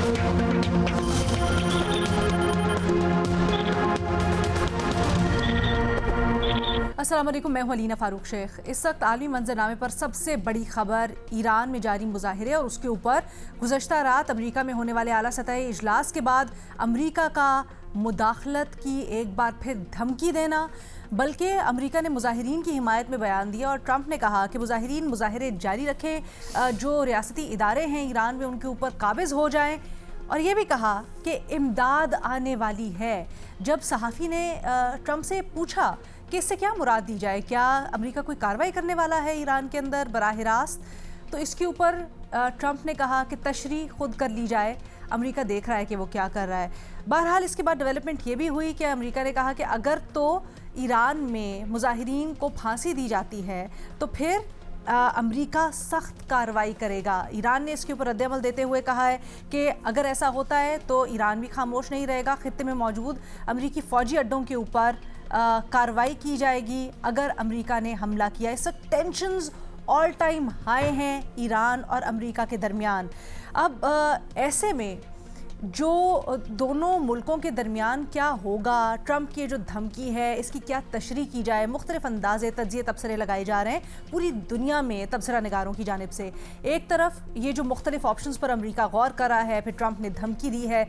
अस्सलाम वालेकुम, मैं हूं अलीना फारूक शेख। इस वक्त आलमी मंजरनामे पर सबसे बड़ी खबर ईरान में जारी मुजाहिरे और उसके ऊपर गुज़श्ता रात अमरीका में होने वाले आला सतही इजलास के बाद अमरीका का मुदाखलत की एक बार फिर धमकी देना। बल्कि अमरीका ने मुजाहिरीन की हिमायत में बयान दिया और ट्रंप ने कहा कि मुजाहिरीन मुजाहिरे जारी रखें, जो रियासती इदारे हैं ईरान में उनके ऊपर काबिज़ हो जाएं। और ये भी कहा कि इमदाद आने वाली है। जब सहाफ़ी ने ट्रंप से पूछा कि इससे क्या मुराद दी जाए, क्या अमेरिका कोई कार्रवाई करने वाला है ईरान के अंदर बराह रास्त, तो इसके ऊपर ट्रंप ने कहा कि तशरीह खुद कर ली जाए, अमेरिका देख रहा है कि वो क्या कर रहा है। बहरहाल इसके बाद डेवलपमेंट ये भी हुई कि अमेरिका ने कहा कि अगर तो ईरान में मुजाहिरीन को फांसी दी जाती है तो फिर अमेरिका सख्त कार्रवाई करेगा। ईरान ने इसके ऊपर रद्द-ए-अमल देते हुए कहा है कि अगर ऐसा होता है तो ईरान भी खामोश नहीं रहेगा, खित्ते में मौजूद अमेरिकी फ़ौजी अड्डों के ऊपर कार्रवाई की जाएगी अगर अमेरिका ने हमला किया। इस वक्त टेंशंस ऑल टाइम हाई हैं ईरान और अमेरिका के दरमियान। अब ऐसे में जो दोनों मुल्कों के दरमियान क्या होगा, ट्रंप की जो धमकी है इसकी क्या तशरीह की जाए, मुख्तलिफ अंदाज़े तज्ज़िये तबसरे लगाए जा रहे हैं पूरी दुनिया में तबसरा निगारों की जानिब से। एक तरफ ये जो मुख्तलिफ ऑप्शंस पर अमेरिका गौर कर रहा है, फिर ट्रंप ने धमकी दी है,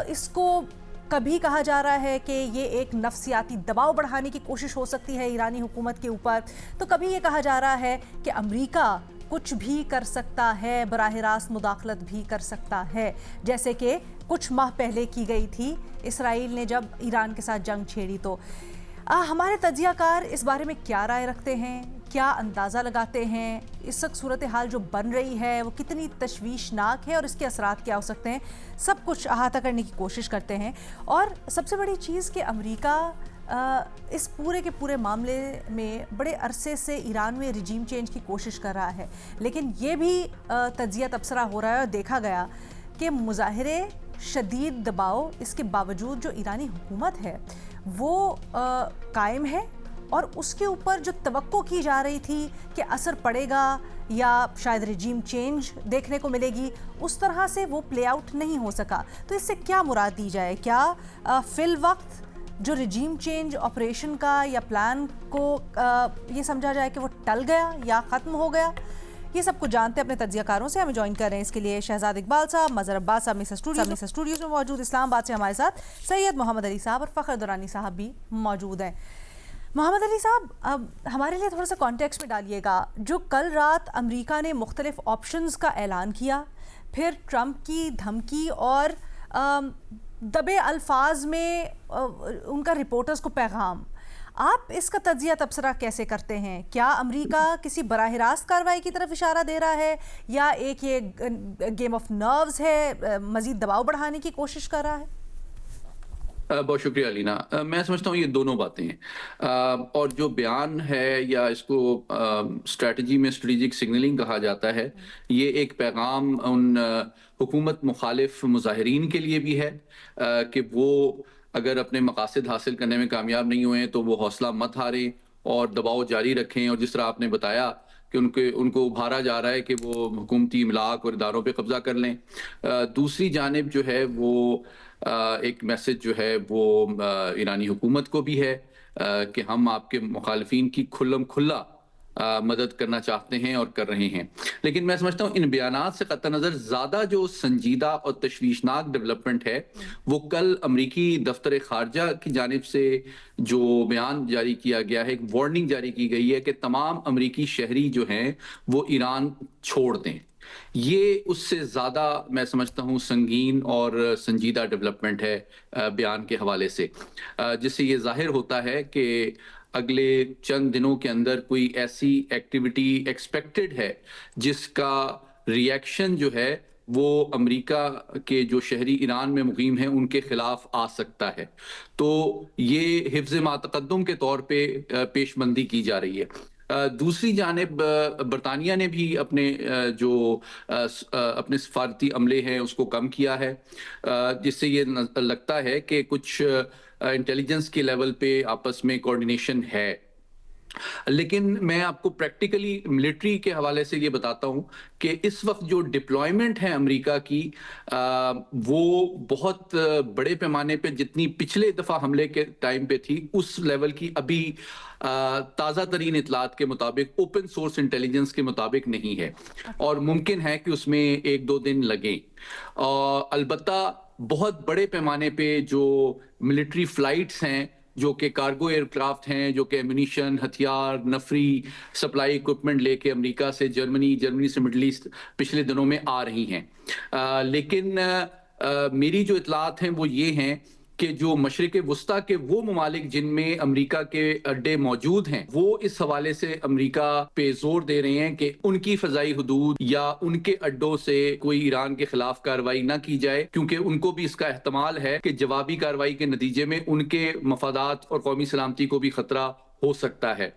इसको कभी कहा जा रहा है कि ये एक नफ्सियाती दबाव बढ़ाने की कोशिश हो सकती है ईरानी हुकूमत के ऊपर, तो कभी ये कहा जा रहा है कि अमेरिका कुछ भी कर सकता है, बराह रास्त मुदाखलत भी कर सकता है, जैसे कि कुछ माह पहले की गई थी इसराइल ने जब ईरान के साथ जंग छेड़ी। तो हमारे तज्ज़ियाकार इस बारे में क्या राय रखते हैं, क्या अंदाज़ा लगाते हैं, इस वक्त सूरत हाल जो बन रही है वो कितनी तशवीशनाक है और इसके असरात क्या हो सकते हैं, सब कुछ अहाता करने की कोशिश करते हैं। और सबसे बड़ी चीज़ कि अमेरिका इस पूरे के पूरे मामले में बड़े अरसे से ईरान में रिजीम चेंज की कोशिश कर रहा है, लेकिन ये भी तज्ज़िया तबसरा हो रहा है और देखा गया कि मुज़ाहिरे शदीद दबाव इसके बावजूद जो ईरानी हुकूमत है वो कायम है और उसके ऊपर जो तवक्को की जा रही थी कि असर पड़ेगा या शायद रिजीम चेंज देखने को मिलेगी, उस तरह से वो प्ले आउट नहीं हो सका। तो इससे क्या मुराद दी जाए, क्या फिल वक्त जो रिजीम चेंज ऑपरेशन का या प्लान को ये समझा जाए कि वो टल गया या ख़त्म हो गया? ये सब कुछ जानते हैं अपने तज्ज़ियाकारों से। हमें ज्वाइन कर रहे हैं इसके लिए शहजाद इकबाल साहब, मज़हर अब्बास साहब मिस्र स्टूडियोज़ में मौजूद, इस्लामाबाद से हमारे साथ सैयद मोहम्मद अली साहब और फ़खर दुरानी साहब भी मौजूद हैं। मोहम्मद अली साहब, अब हमारे लिए थोड़ा सा कॉन्टेक्स्ट में डालिएगा, जो कल रात अमेरिका ने मुख्तलिफ ऑप्शंस का ऐलान किया, फिर ट्रंप की धमकी और दबे अल्फाज में उनका रिपोर्टर्स को पैगाम, आप इसका तज्ज़िया तबसरा कैसे करते हैं? क्या अमेरिका किसी बराह रास्त कार्रवाई की तरफ इशारा दे रहा है या एक ये गेम ऑफ नर्व्स है, मज़ीद दबाव बढ़ाने की कोशिश कर रहा है? बहुत शुक्रिया अलीना। मैं समझता हूँ ये दोनों बातें हैं, और जो बयान है या इसको स्ट्रेटजी में स्ट्रेटेजिक सिग्नलिंग कहा जाता है, ये एक पैगाम उन हुकूमत मुखालिफ मुजाहिरीन के लिए भी है कि वो अगर अपने मकासद हासिल करने में कामयाब नहीं हुए तो वो हौसला मत हारें और दबाव जारी रखें। और जिस तरह आपने बताया कि उनको उभारा जा रहा है कि वो हुकूमती इमलाक और इदारों पे कब्जा कर लें। दूसरी जानिब जो है वो एक मैसेज जो है वो ईरानी हुकूमत को भी है कि हम आपके मुखालिफिन की खुल्लम खुल्ला मदद करना चाहते हैं और कर रहे हैं। लेकिन मैं समझता हूँ इन बयानात से कतई नज़र ज़्यादा जो संजीदा और तशवीशनाक डेवलपमेंट है वो कल अमरीकी दफ्तर खारजा की जानिब से जो बयान जारी किया गया है, एक वार्निंग जारी की गई है कि तमाम अमरीकी शहरी जो हैं वो ईरान छोड़ दें। ये उससे ज़्यादा मैं समझता हूँ संगीन और संजीदा डेवलपमेंट है बयान के हवाले से, जिससे ये जाहिर होता है कि अगले चंद दिनों के अंदर कोई ऐसी एक्टिविटी एक्सपेक्टेड है जिसका रिएक्शन जो है वो अमेरिका के जो शहरी ईरान में मुकीम हैं उनके खिलाफ आ सकता है। तो ये हिफ्ज़ मातक़द्दुम के तौर पे पेशबंदी की जा रही है। दूसरी जानिब बरतानिया ने भी अपने जो अपने सफारती अमले हैं उसको कम किया है, जिससे ये लगता है कि कुछ इंटेलिजेंस के लेवल पे आपस में कोऑर्डिनेशन है। लेकिन मैं आपको प्रैक्टिकली मिलिट्री के हवाले से ये बताता हूँ कि इस वक्त जो डिप्लॉयमेंट है अमेरिका की वो बहुत बड़े पैमाने पे जितनी पिछले दफ़ा हमले के टाइम पे थी उस लेवल की अभी ताज़ा तरीन इतलात के मुताबिक ओपन सोर्स इंटेलिजेंस के मुताबिक नहीं है और मुमकिन है कि उसमें 1-2 दिन लगें। अलबत्ता बहुत बड़े पैमाने पे जो मिलिट्री फ्लाइट्स हैं जो कि कार्गो एयरक्राफ्ट हैं जो कि एम्यूनिशन हथियार नफरी सप्लाई इक्विपमेंट लेके अमेरिका से जर्मनी से मिडल ईस्ट पिछले दिनों में आ रही हैं। लेकिन मेरी जो इतलात हैं वो ये हैं कि जो मशरिक वुस्ता के वो ममालिक जिनमें अमेरिका के अड्डे मौजूद हैं वो इस हवाले से अमेरिका पे जोर दे रहे हैं कि उनकी फजाई हदूद या उनके अड्डों से कोई ईरान के खिलाफ कार्रवाई ना की जाए क्योंकि उनको भी इसका एहतमाल है कि जवाबी कार्रवाई के नतीजे में उनके मफादात और कौमी सलामती को भी खतरा हो सकता है।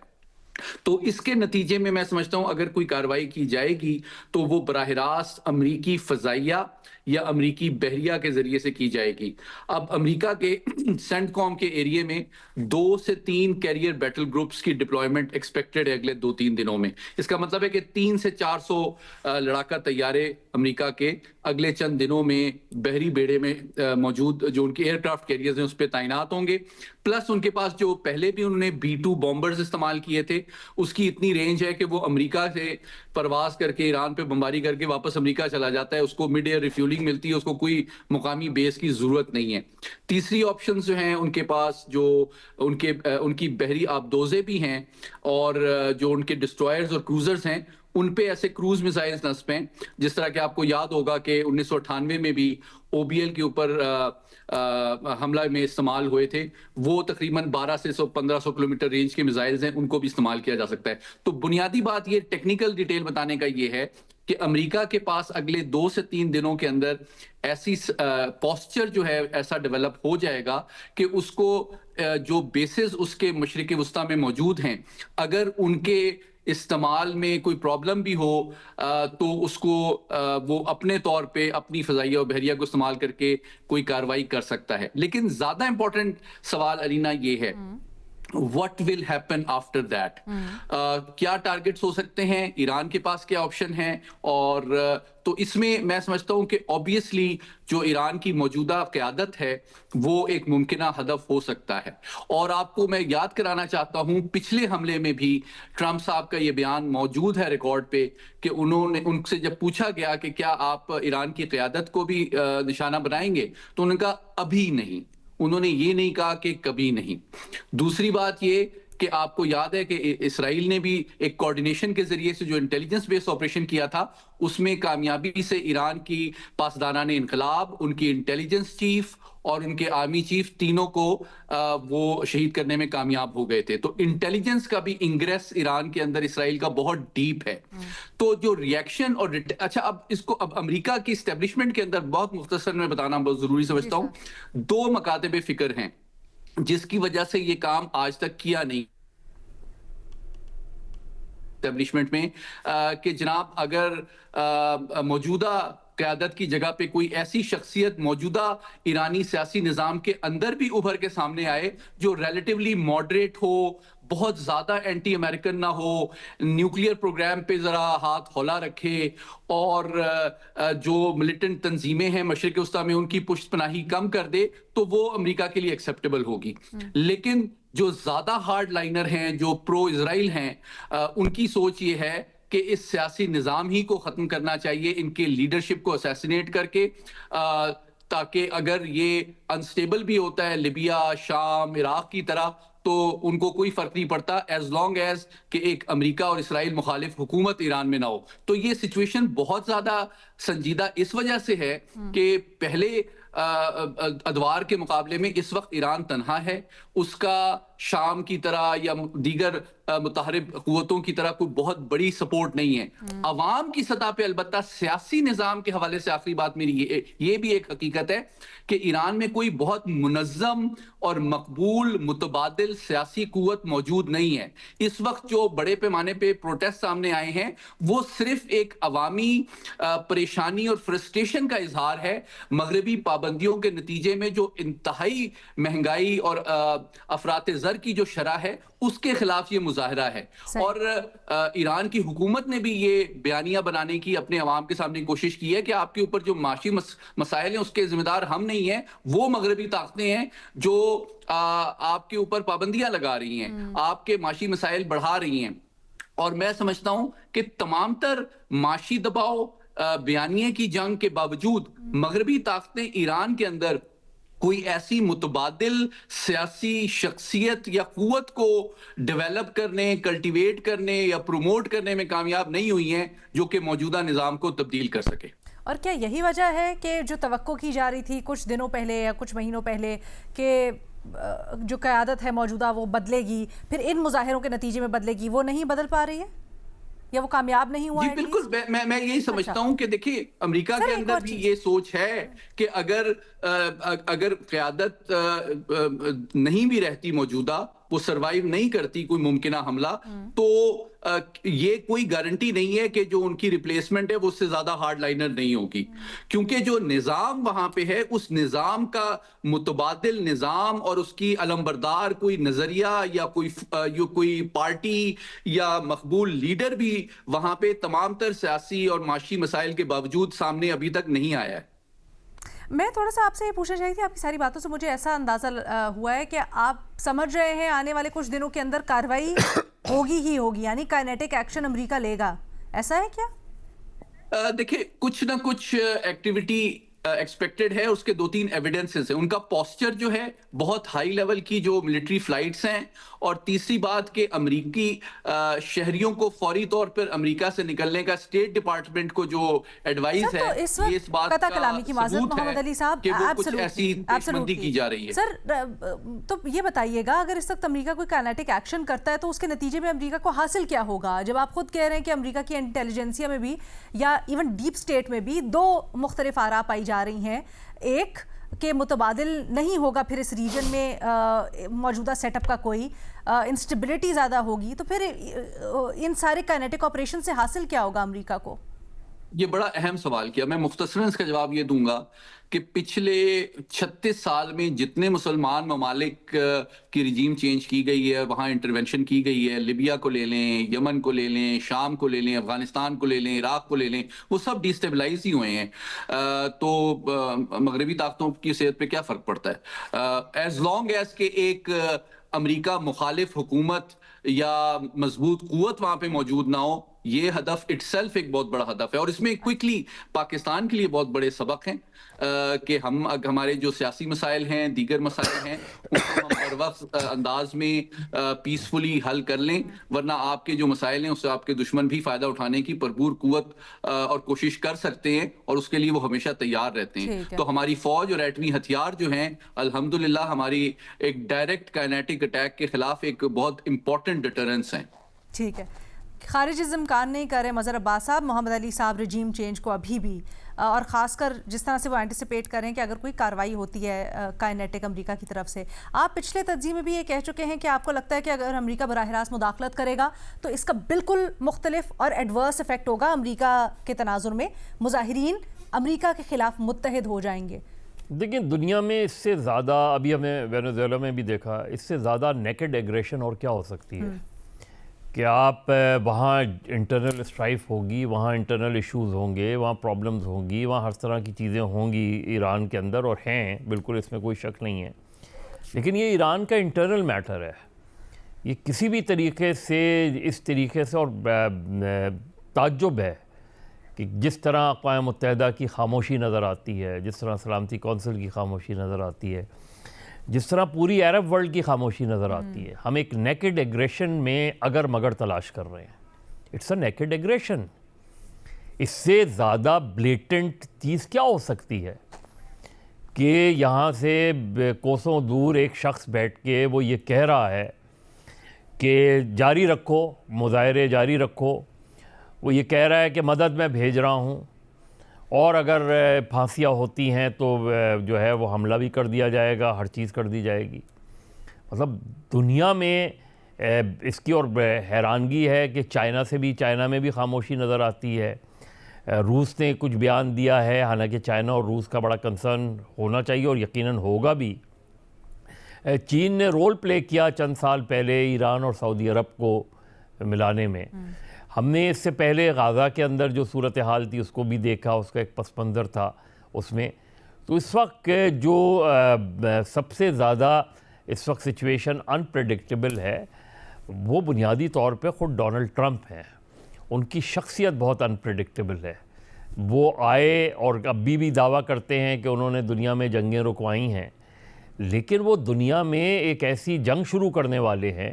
तो इसके नतीजे में मैं समझता हूं अगर कोई कार्रवाई की जाएगी तो वो बराह रास्त अमरीकी फजाइया या अमरीकी बहरिया के जरिए से की जाएगी। अब अमेरिका के सेंटकॉम के एरिया में 2 से 3 कैरियर बैटल ग्रुप्स की डिप्लॉयमेंट एक्सपेक्टेड है अगले 2-3 दिनों में। इसका मतलब है कि 3 से 400 लड़ाका तैयारे अमेरिका के अगले चंद दिनों में बहरी बेड़े में मौजूद जो उनके एयरक्राफ्ट कैरियर्स हैं उस पर तैनात होंगे। प्लस उनके पास जो पहले भी उन्होंने B-2 बॉम्बर्स इस्तेमाल किए थे उसकी इतनी रेंज है कि वो अमेरिका से परवास करके ईरान पे बमबारी करके वापस अमेरिका चला जाता है, उसको मिड एयर रिफ्यूलिंग मिलती है, उसको कोई मुकामी बेस की जरूरत नहीं है। तीसरी ऑप्शन जो हैं उनके पास जो उनकी बहरी आबदोजे भी हैं और जो उनके डिस्ट्रॉयर्स और क्रूजर्स हैं उन पे ऐसे क्रूज मिसाइल्स नस्ब हैं जिस तरह के आपको याद होगा कि 1998 में भी OBL के ऊपर हमला में इस्तेमाल हुए थे। वो तकरीबन 12 से 1500 किलोमीटर रेंज के मिसाइल्स हैं, उनको भी इस्तेमाल किया जा सकता है। तो बुनियादी बात ये टेक्निकल डिटेल बताने का ये है कि अमेरिका के पास अगले 2 से 3 दिनों के अंदर ऐसी पोस्चर जो है ऐसा डेवलप हो जाएगा कि उसको जो बेसिस उसके मशरिक वस्ता में मौजूद हैं अगर उनके इस्तेमाल में कोई प्रॉब्लम भी हो तो उसको वो अपने तौर पे अपनी फजाइया और बहरिया को इस्तेमाल करके कोई कार्रवाई कर सकता है। लेकिन ज्यादा इंपॉर्टेंट सवाल अरीना ये है What will happen after that? क्या टारगेट्स हो सकते हैं, ईरान के पास क्या ऑप्शन है और तो इसमें मैं समझता हूं कि ऑब्वियसली जो ईरान की मौजूदा क़यादत है वो एक मुमकिना हदफ हो सकता है। और आपको मैं याद कराना चाहता हूं पिछले हमले में भी ट्रंप साहब का ये बयान मौजूद है रिकॉर्ड पे कि उन्होंने उनसे जब पूछा गया कि क्या आप ईरान की क़यादत को भी निशाना बनाएंगे तो उन्होंने कहा अभी नहीं, उन्होंने ये नहीं कहा कि कभी नहीं। दूसरी बात ये कि आपको याद है कि इसराइल ने भी एक कोऑर्डिनेशन के जरिए से जो इंटेलिजेंस बेस्ड ऑपरेशन किया था उसमें कामयाबी से ईरान की पासदारान इनकलाब, उनकी इंटेलिजेंस चीफ और उनके आर्मी चीफ तीनों को वो शहीद करने में कामयाब हो गए थे। तो इंटेलिजेंस का भी इंग्रेस ईरान के अंदर इसराइल का बहुत डीप है। तो जो रिएक्शन और अच्छा अब इसको अब अमेरिका की एस्टेब्लिशमेंट के अंदर बहुत मुख्तसर में बताना बहुत जरूरी समझता हूँ। 2 मकातबे फिक्र हैं जिसकी वजह से ये काम आज तक किया नहीं एस्टेब्लिशमेंट में कि जनाब अगर मौजूदा क़यादत की जगह पे कोई ऐसी शख्सियत मौजूदा ईरानी सियासी निज़ाम के अंदर भी उभर के सामने आए जो रिलेटिवली मॉडरेट हो, बहुत ज्यादा एंटी अमेरिकन ना हो, न्यूक्लियर प्रोग्राम पे जरा हाथ हौला रखे और जो मिलिटेंट तंजीमें हैं मशरिक वस्ता में उनकी पुष्टपनाही कम कर दे तो वो अमेरिका के लिए एक्सेप्टेबल होगी। लेकिन जो ज्यादा हार्ड लाइनर हैं जो प्रो इजराइल हैं उनकी सोच ये है कि इस सियासी निज़ाम ही को ख़त्म करना चाहिए, इनके लीडरशिप को असैसिनेट करके ताकि अगर ये अनस्टेबल भी होता है लिबिया, शाम, इराक की तरह तो उनको कोई फर्क नहीं पड़ता एज लॉन्ग एज कि एक अमेरिका और इसराइल मुखालिफ हुकूमत ईरान में ना हो। तो ये सिचुएशन बहुत ज्यादा संजीदा इस वजह से है कि पहले अदवार के मुकाबले में इस वक्त ईरान तन्हा है, उसका शाम की तरह या दीगर मुताहरिब कुव्वतों की तरह कोई बहुत बड़ी सपोर्ट नहीं है। अवाम की सतह पे अलबत्ता सियासी निज़ाम के हवाले से आखिरी बात मेरी ये भी एक हकीकत है कि ईरान में कोई बहुत मुनज़्ज़म और मकबूल मुतबादिल सियासी कुव्वत मौजूद नहीं है। इस वक्त जो बड़े पैमाने पे प्रोटेस्ट सामने आए हैं वो सिर्फ एक अवामी परेशानी और फ्रस्ट्रेशन का इजहार है मगरबी पाबंदियों के नतीजे में जो इंतहाई महंगाई और अफरात ज़र की जो शरह है उसके खिलाफ ये मुजाहरा है। और ईरान की हुकूमत ने भी ये बयानिया बनाने की अपने अवाम के सामने कोशिश की है कि आपके ऊपर जो माशी मसाइल हैं उसके जिम्मेदार हम नहीं हैं, वो मगरबी ताकतें हैं जो आपके ऊपर पाबंदियां लगा रही हैं, आपके माशी मसाइल बढ़ा रही हैं। और मैं समझता हूं कि तमाम तर माशी दबाव, बयानिए की जंग के बावजूद मगरबी ताकतें ईरान के अंदर कोई ऐसी मुतबादिल सियासी शख्सियत या कुव्वत को डेवलप करने, कल्टीवेट करने या प्रमोट करने में कामयाब नहीं हुई हैं जो कि मौजूदा निज़ाम को तब्दील कर सके। और क्या यही वजह है कि जो तवक्को की जा रही थी कुछ दिनों पहले या कुछ महीनों पहले कि जो क़यादत है मौजूदा वो बदलेगी, फिर इन मुजाहिरों के नतीजे में बदलेगी, वो नहीं बदल पा रही है या वो कामयाब नहीं हुआ? जी बिल्कुल, मैं यही समझता हूं कि देखिए अमेरिका के अंदर भी ये सोच है कि अगर क़यादत नहीं भी रहती मौजूदा, वो सरवाइव नहीं करती कोई मुमकिना हमला, तो ये कोई गारंटी नहीं है कि जो उनकी रिप्लेसमेंट है वो उससे ज्यादा हार्ड लाइनर नहीं होगी, क्योंकि जो निजाम वहां पे है उस निजाम का मुतबादिल निजाम और उसकी अलमबरदार कोई नजरिया या कोई पार्टी या मकबूल लीडर भी वहां पे तमाम तर सियासी और माशी मसाइल के बावजूद सामने अभी तक नहीं आया है। मैं थोड़ा सा आपसे ये पूछना चाहती थी, आपकी सारी बातों से मुझे ऐसा अंदाज़ा हुआ है कि आप समझ रहे हैं आने वाले कुछ दिनों के अंदर कार्रवाई होगी ही होगी, यानी काइनेटिक एक्शन अमेरिका लेगा, ऐसा है क्या? देखिए कुछ ना कुछ एक्टिविटी एक्सपेक्टेड है, उसके 2-3 एविडेंसेस हैं। उनका पोस्चर जो है बहुत हाई लेवल की जो मिलिट्री फ्लाइट्स हैं, और तीसरी बात कि अमेरिकी शहरियों को फौरी तौर पर अमेरिका से निकलने का स्टेट डिपार्टमेंट को जो एडवाइस है, ये इस बात का सबूत है कि वो कुछ ऐसी पेशबंदी की जा रही है। सर तो ये बताइएगा, अगर इस वक्त अमेरिका कोई काइनेटिक एक्शन करता है तो उसके नतीजे में अमेरिका को हासिल क्या होगा? जब आप खुद कह रहे हैं कि अमेरिका की इंटेलिजेंसिया में भी या इवन डीप स्टेट में भी 2 मुख्तलिफ आरा पाई जा रही हैं, एक के मुतबादिल नहीं होगा फिर इस रीजन में मौजूदा सेटअप का कोई इंस्टेबिलिटी ज़्यादा होगी, तो फिर इन सारे काइनेटिक ऑपरेशन से हासिल क्या होगा अमेरिका को? ये बड़ा अहम सवाल किया। मैं मुख्तसरन इसका जवाब ये दूंगा कि पिछले 36 साल में जितने मुसलमान ममालिक की रिजीम चेंज की गई है, वहाँ इंटरवेंशन की गई है, लिबिया को ले लें, यमन को ले लें, शाम को ले लें, अफगानिस्तान को ले लें, इराक को ले लें, वो सब डिस्टेबलाइज ही हुए हैं। तो मगरबी ताकतों की सेहत पे क्या फ़र्क पड़ता है? एज लॉन्ग एज के एक अमेरिका मुखालिफ हुकूमत या मजबूत कुव्वत वहाँ पे मौजूद ना हो, ये हदफ इटसेल्फ एक बहुत बड़ा हदफ है। और इसमें क्विकली पाकिस्तान के लिए बहुत बड़े सबक हैं कि हमारे जो सियासी मसाइल हैं, दीगर मसाइल हैं, उनको हम हर वक्त अंदाज में पीसफुली हल कर लें, वरना आपके जो मसाइल हैं उससे आपके दुश्मन भी फ़ायदा उठाने की भरपूर कुव्वत और कोशिश कर सकते हैं, और उसके लिए वो हमेशा तैयार रहते हैं। तो हमारी फ़ौज और एटमी हथियार जो हैं, अल्हम्दुलिल्लाह हमारी एक डायरेक्ट काइनेटिक अटैक के खिलाफ एक बहुत इंपॉर्टेंट डिटरेंस हैं। ठीक है, खारिज इम्कान नहीं कर रहे मज़हर अब्बास साहब, मोहम्मद अली साहब रजीम चेंज को अभी भी, और ख़ासकर जिस तरह से वो एंटिसिपेट करें कि अगर कोई कार्रवाई होती है काइनेटिक अमेरिका की तरफ से। आप पिछले तज्ज़िये में भी ये कह चुके हैं कि आपको लगता है कि अगर अमेरिका बराह रास्त मुदाखलत करेगा तो इसका बिल्कुल मुख्तलिफ और एडवर्स इफेक्ट होगा अमेरिका के तनाजुर में, मुजाहिरीन अमेरिका के ख़िलाफ़ मुत्तहिद हो जाएंगे। देखिए दुनिया में इससे ज़्यादा, अभी हमें वेनेजुएला में भी देखा, इससे ज़्यादा नेकेड एग्रेशन और क्या हो सकती है कि आप वहाँ इंटरनल स्ट्राइफ होगी, वहाँ इंटरनल इश्यूज़ होंगे, वहाँ प्रॉब्लम्स होंगी, वहाँ हर तरह की चीज़ें होंगी ईरान के अंदर, और हैं बिल्कुल, इसमें कोई शक नहीं है। लेकिन ये ईरान का इंटरनल मैटर है, ये किसी भी तरीके से इस तरीके से, और ताज्जुब है कि जिस तरह अक़वाम मुत्तहिदा की खामोशी नज़र आती है, जिस तरह सलामती कौंसिल की खामोशी नज़र आती है, जिस तरह पूरी अरब वर्ल्ड की खामोशी नज़र आती है, हम एक नेकेड एग्रेशन में अगर मगर तलाश कर रहे हैं। It's a naked aggression. इससे ज़्यादा ब्लेटेंट चीज़ क्या हो सकती है कि यहाँ से कोसों दूर एक शख्स बैठ के वो ये कह रहा है कि जारी रखो, मुज़ाहरे जारी रखो, वो ये कह रहा है कि मदद मैं भेज रहा हूँ, और अगर फांसियाँ होती हैं तो जो है वो हमला भी कर दिया जाएगा, हर चीज़ कर दी जाएगी। मतलब दुनिया में इसकी और हैरानगी है कि चाइना में भी खामोशी नज़र आती है। रूस ने कुछ बयान दिया है, हालांकि चाइना और रूस का बड़ा कंसर्न होना चाहिए और यकीनन होगा भी, चीन ने रोल प्ले किया चंद साल पहले ईरान और सऊदी अरब को मिलाने में। हमने इससे पहले गाज़ा के अंदर जो सूरत हाल थी उसको भी देखा, उसका एक पस मंज़र था उसमें। तो इस वक्त जो सबसे ज़्यादा इस वक्त सिचुएशन अनप्रेडिक्टेबल है वो बुनियादी तौर पे ख़ुद डोनाल्ड ट्रंप हैं। उनकी शख्सियत बहुत अनप्रेडिक्टेबल है। वो आए और अभी भी दावा करते हैं कि उन्होंने दुनिया में जंगें रुकवाई हैं, लेकिन वो दुनिया में एक ऐसी जंग शुरू करने वाले हैं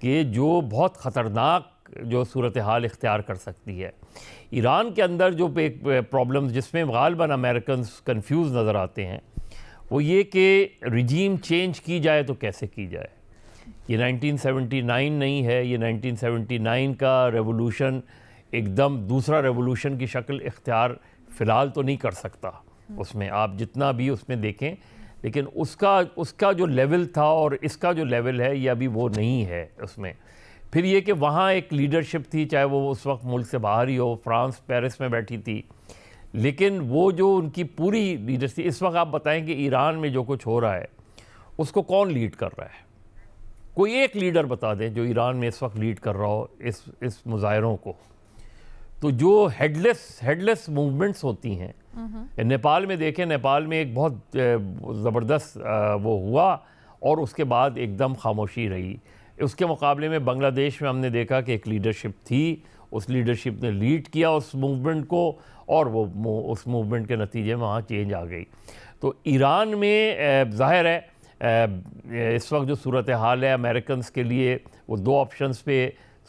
कि जो बहुत ख़तरनाक जो सूरत हाल इख्तियार कर सकती है। ईरान के अंदर जो एक प्रॉब्लम जिसमें गालिबन अमेरिकन्स कंफ्यूज नज़र आते हैं वो ये कि रिजीम चेंज की जाए तो कैसे की जाए। ये 1979 नहीं है, ये 1979 का रेवोल्यूशन एकदम दूसरा रेवोल्यूशन की शक्ल इख्तियार फ़िलहाल तो नहीं कर सकता। उसमें आप जितना भी उसमें देखें, लेकिन उसका जो लेवल था और इसका जो लेवल है ये अभी वो नहीं है उसमें। फिर ये कि वहाँ एक लीडरशिप थी, चाहे वो उस वक्त मुल्क से बाहर ही हो, फ्रांस पेरिस में बैठी थी, लेकिन वो जो उनकी पूरी लीडरशिप, इस वक्त आप बताएं कि ईरान में जो कुछ हो रहा है उसको कौन लीड कर रहा है? कोई एक लीडर बता दें जो ईरान में इस वक्त लीड कर रहा हो इस मुजाहरों को। तो जो हेडलेस मूवमेंट्स होती हैं, नेपाल में देखें, नेपाल में एक बहुत ज़बरदस्त वो हुआ और उसके बाद एकदम खामोशी रही। उसके मुकाबले में बांग्लादेश में हमने देखा कि एक लीडरशिप थी, उस लीडरशिप ने लीड किया उस मूवमेंट को और वो उस मूवमेंट के नतीजे में वहाँ चेंज आ गई। तो ईरान में ज़ाहिर है इस वक्त जो सूरत हाल है अमेरिकन्स के लिए वो दो ऑप्शंस पे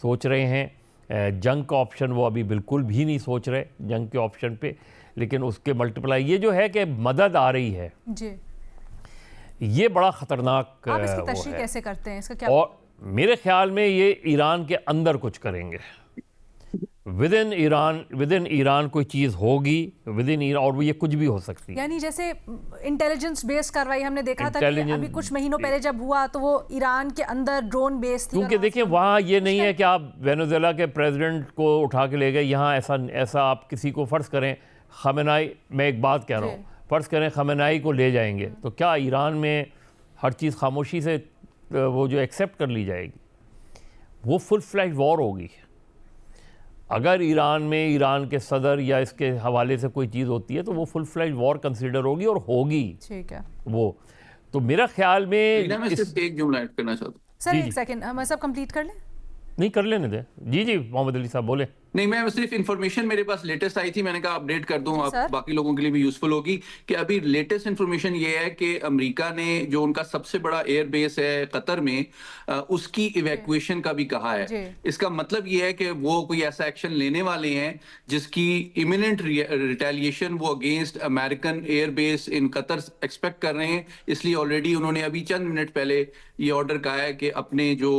सोच रहे हैं। जंग का ऑप्शन वो अभी बिल्कुल भी नहीं सोच रहे, जंग के ऑप्शन पे, लेकिन उसके मल्टीप्लाई ये जो है कि मदद आ रही है जी, ये बड़ा ख़तरनाक आप इसकी तशरीह कैसे करते हैं, इसका क्या? और मेरे ख्याल में ये ईरान के अंदर कुछ करेंगे, विद इन ईरान कोई चीज़ होगी विद इन ईरान, और वो ये कुछ भी हो सकती है। यानी जैसे इंटेलिजेंस बेस्ड कार्रवाई हमने देखा था कि अभी कुछ महीनों पहले जब हुआ तो वो ईरान के अंदर ड्रोन बेस थी। क्योंकि देखिए वहाँ ये नहीं है कि आप वेनेजुएला के प्रेसिडेंट को उठा के ले गए। यहाँ ऐसा आप किसी को फ़र्ज़ करें खमेनाई, मैं एक बात कह रहा हूँ, फ़र्ज़ करें खमेनाई को ले जाएंगे तो क्या ईरान में हर चीज़ खामोशी से वो जो एक्सेप्ट कर ली जाएगी? वो फुल फ्लैश वॉर होगी। अगर ईरान में ईरान के सदर या इसके हवाले से कोई चीज़ होती है तो वो फुल फ्लैश वॉर कंसीडर होगी और होगी। ठीक है वो। तो मेरा ख्याल में मैं सिर्फ एक जुमला ऐड करना चाहता हूँ सर, एक सेकंड, हम सब कंप्लीट कर लें? नहीं कर लेने दे। जी मोहम्मद अली साहब बोले। नहीं, मैं सिर्फ इन्फॉर्मेशन मेरे पास लेटेस्ट आई थी, मैंने कहा अपडेट कर दूं, आप बाकी लोगों के लिए भी यूजफुल होगी कि अभी लेटेस्ट इन्फॉर्मेशन ये है कि अमेरिका ने जो उनका सबसे बड़ा एयर बेस है कतर में, उसकी इवैक्यूएशन का भी कहा है। इसका मतलब ये है कि वो कोई ऐसा एक्शन लेने वाले हैं जिसकी इमिनेंट रिटेलिएशन वो against American air base in Qatar expect कर रहे हैं। इसलिए ऑलरेडी उन्होंने अभी चंद मिनट पहले ये ऑर्डर कहा है कि अपने जो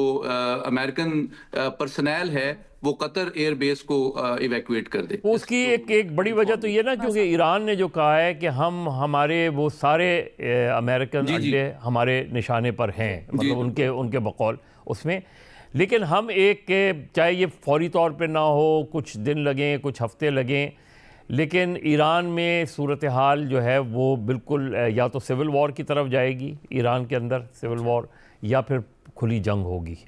अमेरिकन पर्सनल है वो कतर एयर बेस को इवैक्यूएट कर दे। उसकी एक बड़ी वजह तो ये ना, क्योंकि ईरान ने जो कहा है कि हमारे वो सारे अमेरिकन अड्डे हमारे निशाने पर हैं, मतलब उनके बकौल उसमें, लेकिन हम चाहे ये फौरी तौर पे ना हो, कुछ दिन लगें, कुछ हफ्ते लगें, लेकिन ईरान में सूरत हाल जो है वो बिल्कुल या तो सिविल वॉर की तरफ जाएगी, ईरान के अंदर सिविल वॉर, या फिर खुली जंग होगी।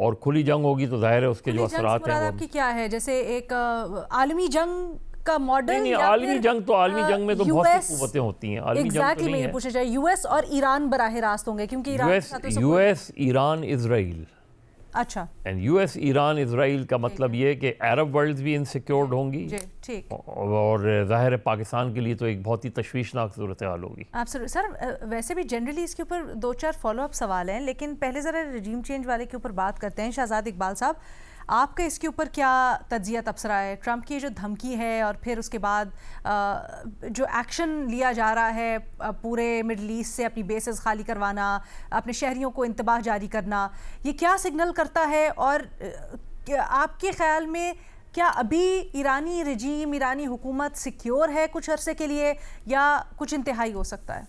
और खुली जंग होगी तो जाहिर है उसके जो असरात हैं वो आपकी क्या है, जैसे एक आलमी जंग का मॉडल? नहीं, आलमी जंग तो आलमी जंग में तो बहुत सी कुव्वतें होती हैं। आलमी जंग तो नहीं है। पूछा जाए यूएस और ईरान बराह रास्त होंगे क्योंकि यूएस ईरान इजराइल। अच्छा। एंड यूएस ईरान इजराइल का मतलब ये कि अरब वर्ल्ड भी इनसिक्योर्ड होंगी, ठीक, और ज़ाहिर है पाकिस्तान के लिए तो एक बहुत ही तशवीशनाक सूरत हाल होगी। सर वैसे भी जनरली इसके ऊपर 2-4 फॉलोअप सवाल हैं, लेकिन पहले ज़रा रजीम चेंज वाले के ऊपर बात करते हैं। शहजाद इकबाल साहब, आपका इसके ऊपर क्या तज्जिया तबसरा है? ट्रंप की जो धमकी है और फिर उसके बाद जो एक्शन लिया जा रहा है पूरे मिडल ईस्ट से अपनी बेसेस खाली करवाना, अपने शहरियों को इंतबाह जारी करना, ये क्या सिग्नल करता है? और आपके ख्याल में क्या अभी ईरानी रजीम, ईरानी हुकूमत सिक्योर है कुछ अरसे के लिए या कुछ इंतहाई हो सकता है?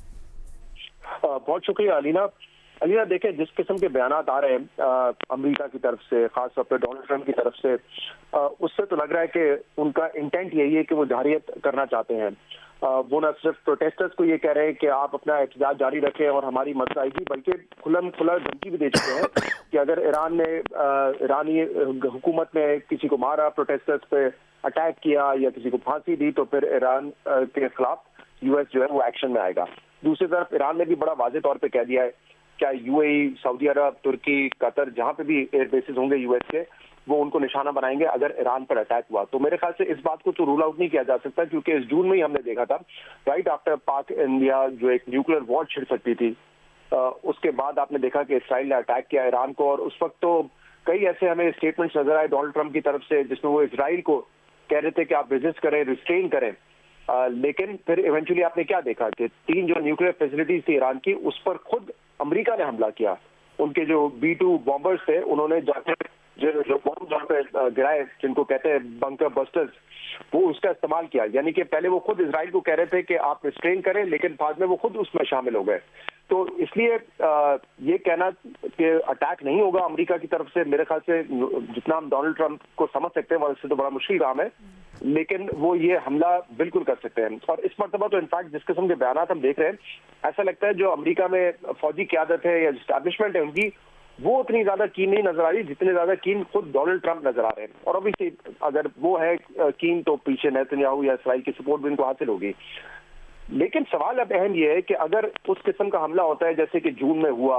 बहुत शुक्रिया अलीना। देखिए, जिस किस्म के बयानात आ रहे हैं अमेरिका की तरफ से, खासतौर पर डोनाल्ड ट्रंप की तरफ से, उससे तो लग रहा है कि उनका इंटेंट यही है कि वो जारियत करना चाहते हैं। वो न सिर्फ प्रोटेस्टर्स को ये कह रहे हैं कि आप अपना एहतजाज जारी रखें और हमारी मदद आएगी, बल्कि खुला धमकी भी दे चुके हैं कि अगर ईरानी हुकूमत ने किसी को मारा, प्रोटेस्टर्स पे अटैक किया या किसी को फांसी दी, तो फिर ईरान के खिलाफ यूएस जो है वो एक्शन में आएगा। दूसरी तरफ ईरान ने भी बड़ा वाज़ेह तौर पे कह दिया है, क्या यूएई, सऊदी अरब, तुर्की, कतर, जहां पे भी एयर बेसिस होंगे यूएस के, वो उनको निशाना बनाएंगे अगर ईरान पर अटैक हुआ। तो मेरे ख्याल से इस बात को तो रूल आउट नहीं किया जा सकता, क्योंकि इस जून में ही हमने देखा था, राइट आफ्टर पाक इंडिया जो एक न्यूक्लियर वॉर छिड़ सकती थी, उसके बाद आपने देखा कि इसराइल ने अटैक किया ईरान को, और उस वक्त तो कई ऐसे हमें स्टेटमेंट्स नजर आए डोनाल्ड ट्रंप की तरफ से जिसमें वो इसराइल को कह रहे थे कि आप रेजिस्ट करें, रिस्ट्रेन करें। लेकिन फिर इवेंचुअली आपने क्या देखा कि 3 जो न्यूक्लियर फैसिलिटीज थी ईरान की, उस पर खुद अमेरिका ने हमला किया। उनके जो B-2 बॉम्बर्स थे, उन्होंने जाकर जो बॉम्ब जहाँ पे गिराए, जिनको कहते हैं बंकर बस्टर्स, वो उसका इस्तेमाल किया। यानी कि पहले वो खुद इजराइल को कह रहे थे कि आप रिस्ट्रेन करें, लेकिन बाद में वो खुद उसमें शामिल हो गए। तो इसलिए ये कहना कि अटैक नहीं होगा अमेरिका की तरफ से, मेरे ख्याल से जितना हम डोनाल्ड ट्रंप को समझ सकते हैं वैसे तो बड़ा मुश्किल काम है, लेकिन वो ये हमला बिल्कुल कर सकते हैं। और इस मरतबा तो इनफैक्ट जिस किस्म के बयान हम देख रहे हैं, ऐसा लगता है जो अमेरिका में फौजी क़यादत है या एस्टैब्लिशमेंट है उनकी, वो उतनी ज्यादा कीन नहीं नजर आ रही जितने ज्यादा कीन खुद डोनाल्ड ट्रंप नजर आ रहे हैं। और ऑब्वियसली अगर वो है कीन, तो पीछे नेतन्याहू या इसराइल की सपोर्ट भी उनको हासिल होगी। लेकिन सवाल अब अहम यह है कि अगर उस किस्म का हमला होता है जैसे कि जून में हुआ,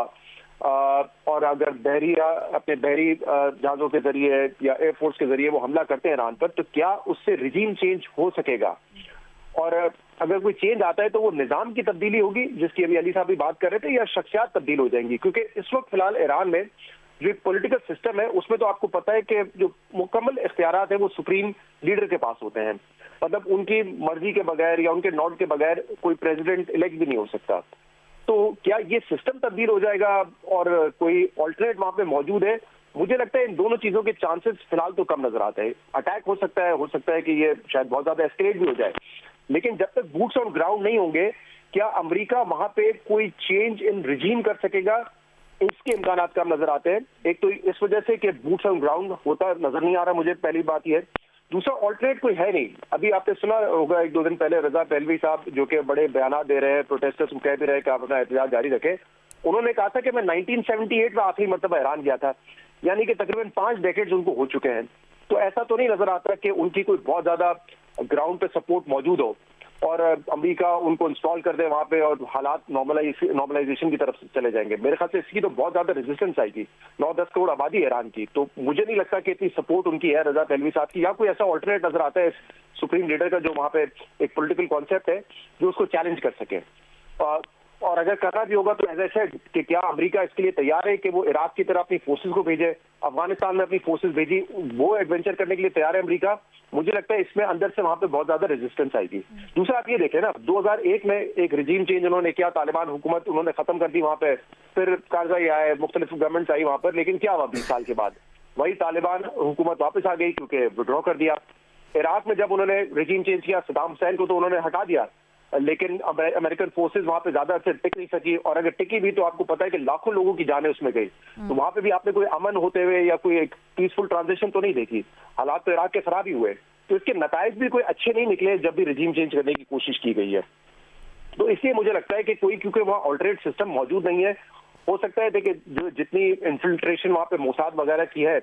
और अगर अपने बहरी जहाजों के जरिए या एयरफोर्स के जरिए वो हमला करते हैं ईरान पर, तो क्या उससे रिजीम चेंज हो सकेगा? और अगर कोई चेंज आता है तो वो निजाम की तब्दीली होगी जिसकी अभी अली साहब भी बात कर रहे थे, या शख्सियात तब्दील हो जाएंगी? क्योंकि इस वक्त फिलहाल ईरान में जो एक पॉलिटिकल सिस्टम है उसमें तो आपको पता है कि जो मुकम्मल इख्तियारात है वो सुप्रीम लीडर के पास होते हैं। मतलब उनकी मर्जी के बगैर या उनके नॉट के बगैर कोई प्रेसिडेंट इलेक्ट भी नहीं हो सकता। तो क्या ये सिस्टम तब्दील हो जाएगा और कोई ऑल्टरनेट वहां पे मौजूद है? मुझे लगता है इन दोनों चीजों के चांसेस फिलहाल तो कम नजर आते हैं। अटैक हो सकता है कि ये शायद बहुत ज्यादा एस्केलेट भी हो जाए, लेकिन जब तक बूट्स ऑन ग्राउंड नहीं होंगे, क्या अमेरिका वहां पे कोई चेंज इन रिजीम कर सकेगा? इसके इम्कानात कम नजर आते हैं। एक तो इस वजह से कि बूट्स ऑन ग्राउंड होता नजर नहीं आ रहा मुझे, पहली बात यह है। दूसरा, ऑल्टरनेट कोई है नहीं। अभी आपने सुना होगा 1-2 दिन पहले रजा पहलवी साहब जो कि बड़े बयान दे रहे हैं, प्रोटेस्टर्स को कह भी रहे हैं कि आप अपना एहतजाज जारी रखें, उन्होंने कहा था कि मैं 1978 में आखिरी मरतबा ईरान गया था, यानी कि तकरीबन 5 डेकेड्स उनको हो चुके हैं। तो ऐसा तो नहीं नजर आता कि उनकी कोई बहुत ज्यादा ग्राउंड पे सपोर्ट मौजूद हो और अमेरिका उनको इंस्टॉल कर दे वहां पे और हालात नॉर्मलाइजेशन की तरफ चले जाएंगे। मेरे ख्याल से इसकी तो बहुत ज्यादा रेजिस्टेंस आएगी। 9-10 करोड़ आबादी है ईरान की, तो मुझे नहीं लगता कि इतनी सपोर्ट उनकी है रजा पहलवी साहब की, या कोई ऐसा ऑल्टरनेट नजर आता है सुप्रीम लीडर का जो वहां पे एक पॉलिटिकल कॉन्सेप्ट है जो उसको चैलेंज कर सके। और अगर करना भी होगा तो एज आई सेड कि क्या अमेरिका इसके लिए तैयार है कि वो इराक की तरह अपनी फोर्सेस को भेजे, अफगानिस्तान में अपनी फोर्सेस भेजी, वो एडवेंचर करने के लिए तैयार है अमेरिका? मुझे लगता है इसमें अंदर से वहां पे बहुत ज्यादा रेजिस्टेंस आएगी। दूसरा, आप ये देखें ना, 2001 में एक रिजीम चेंज उन्होंने किया, तालिबान हुकूमत उन्होंने खत्म कर दी वहां पे, फिर कारजाई आए, मुख्तलिफ गवर्नमेंट आई वहां पर, लेकिन क्या हुआ 20 साल के बाद? वही तालिबान हुकूमत वापस आ गई क्योंकि विड्रॉ कर दिया। इराक में जब उन्होंने रिजीम चेंज किया, सद्दाम हुसैन को तो उन्होंने हटा दिया, लेकिन अमेरिकन फोर्सेस वहां पे ज्यादा अच्छे टिक नहीं सकी, और अगर टिकी भी तो आपको पता है कि लाखों लोगों की जानें उसमें गई। तो वहां पे भी आपने कोई अमन होते हुए या कोई एक पीसफुल ट्रांजिशन तो नहीं देखी। हालात तो इराक के खराब ही हुए, तो इसके नताइज भी कोई अच्छे नहीं निकले जब भी रिजीम चेंज करने की कोशिश की गई है। तो इसलिए मुझे लगता है कि कोई, क्योंकि वहाँ ऑल्टरनेट सिस्टम मौजूद नहीं है, हो सकता है देखिए जो जितनी इन्फिल्ट्रेशन वहाँ पे मोसाद वगैरह की है,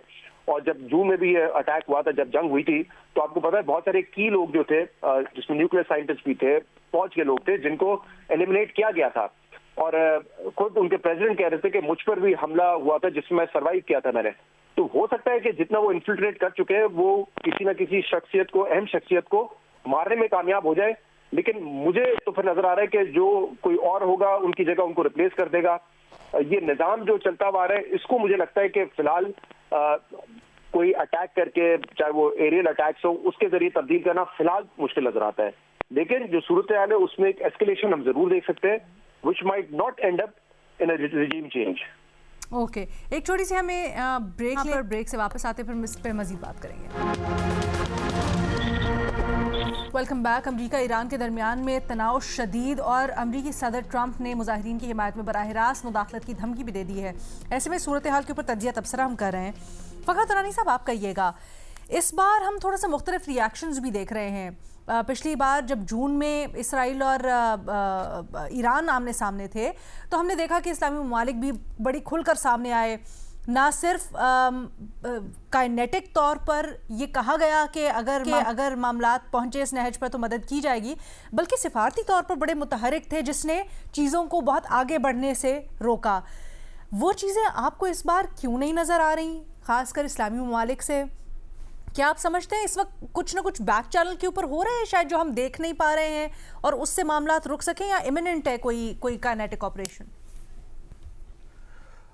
और जब जून में भी अटैक हुआ था, जब जंग हुई थी, तो आपको पता है बहुत सारे की लोग जो थे, जिसमें न्यूक्लियर साइंटिस्ट भी थे, फौज के लोग थे, जिनको एलिमिनेट किया गया था। और खुद उनके प्रेसिडेंट कह रहे थे कि मुझ पर भी हमला हुआ था जिसमें मैं सर्वाइव किया था मैंने। तो हो सकता है कि जितना वो इन्फिल्ट्रेट कर चुके हैं वो किसी न किसी शख्सियत को, अहम शख्सियत को मारने में कामयाब हो जाए, लेकिन मुझे तो फिर नजर आ रहा है कि जो कोई और होगा उनकी जगह उनको रिप्लेस कर देगा। ये निजाम जो चलता हुआ रहा है, इसको मुझे लगता है कि फिलहाल कोई अटैक करके, चाहे वो एरियल अटैक्स हो, उसके जरिए तब्दील करना फिलहाल मुश्किल नजर आता है। लेकिन जो सूरत हाल है उसमें एक एस्केलेशन हम जरूर देख सकते हैं, which might not and up in a regime change. Okay, एक छोटी सी हमें ब्रेक से वापस आते फिर इस पर मजीद बात करेंगे। Welcome back. अमरीका ईरान के दरमियान में तनाव शदीद और अमरीकी सदर ट्रंप ने मुजाहिरीन की हिमायत में बराह रास्त मुदाखलत की धमकी भी दे दी है। ऐसे में सूरत हाल के ऊपर तजिया तबसरा हम कर रहे हैं। फ़खर तुरानी साहब, आप कहिएगा, इस बार हम थोड़ा सा मुख्तलिफ रिएक्शंस भी देख रहे हैं। पिछली बार जब जून में इसराइल और ईरान आमने सामने थे तो हमने देखा कि इस्लामी ममालिक भी बड़ी खुलकर सामने आए। ना सिर्फ काइनेटिक तौर पर ये कहा गया कि अगर मामलात पहुंचे इस नहज पर तो मदद की जाएगी, बल्कि सिफारती तौर पर बड़े मुतहरिक थे जिसने चीज़ों को बहुत आगे बढ़ने से रोका। वो चीज़ें आपको इस बार क्यों नहीं नज़र आ रही, ख़ासकर इस्लामी ममालिक से? क्या आप समझते हैं इस वक्त कुछ ना कुछ बैक चैनल के ऊपर हो रहे हैं शायद जो हम देख नहीं पा रहे हैं और उससे मामलात रुक सकें, या इमिनेंट है कोई काइनेटिक ऑपरेशन?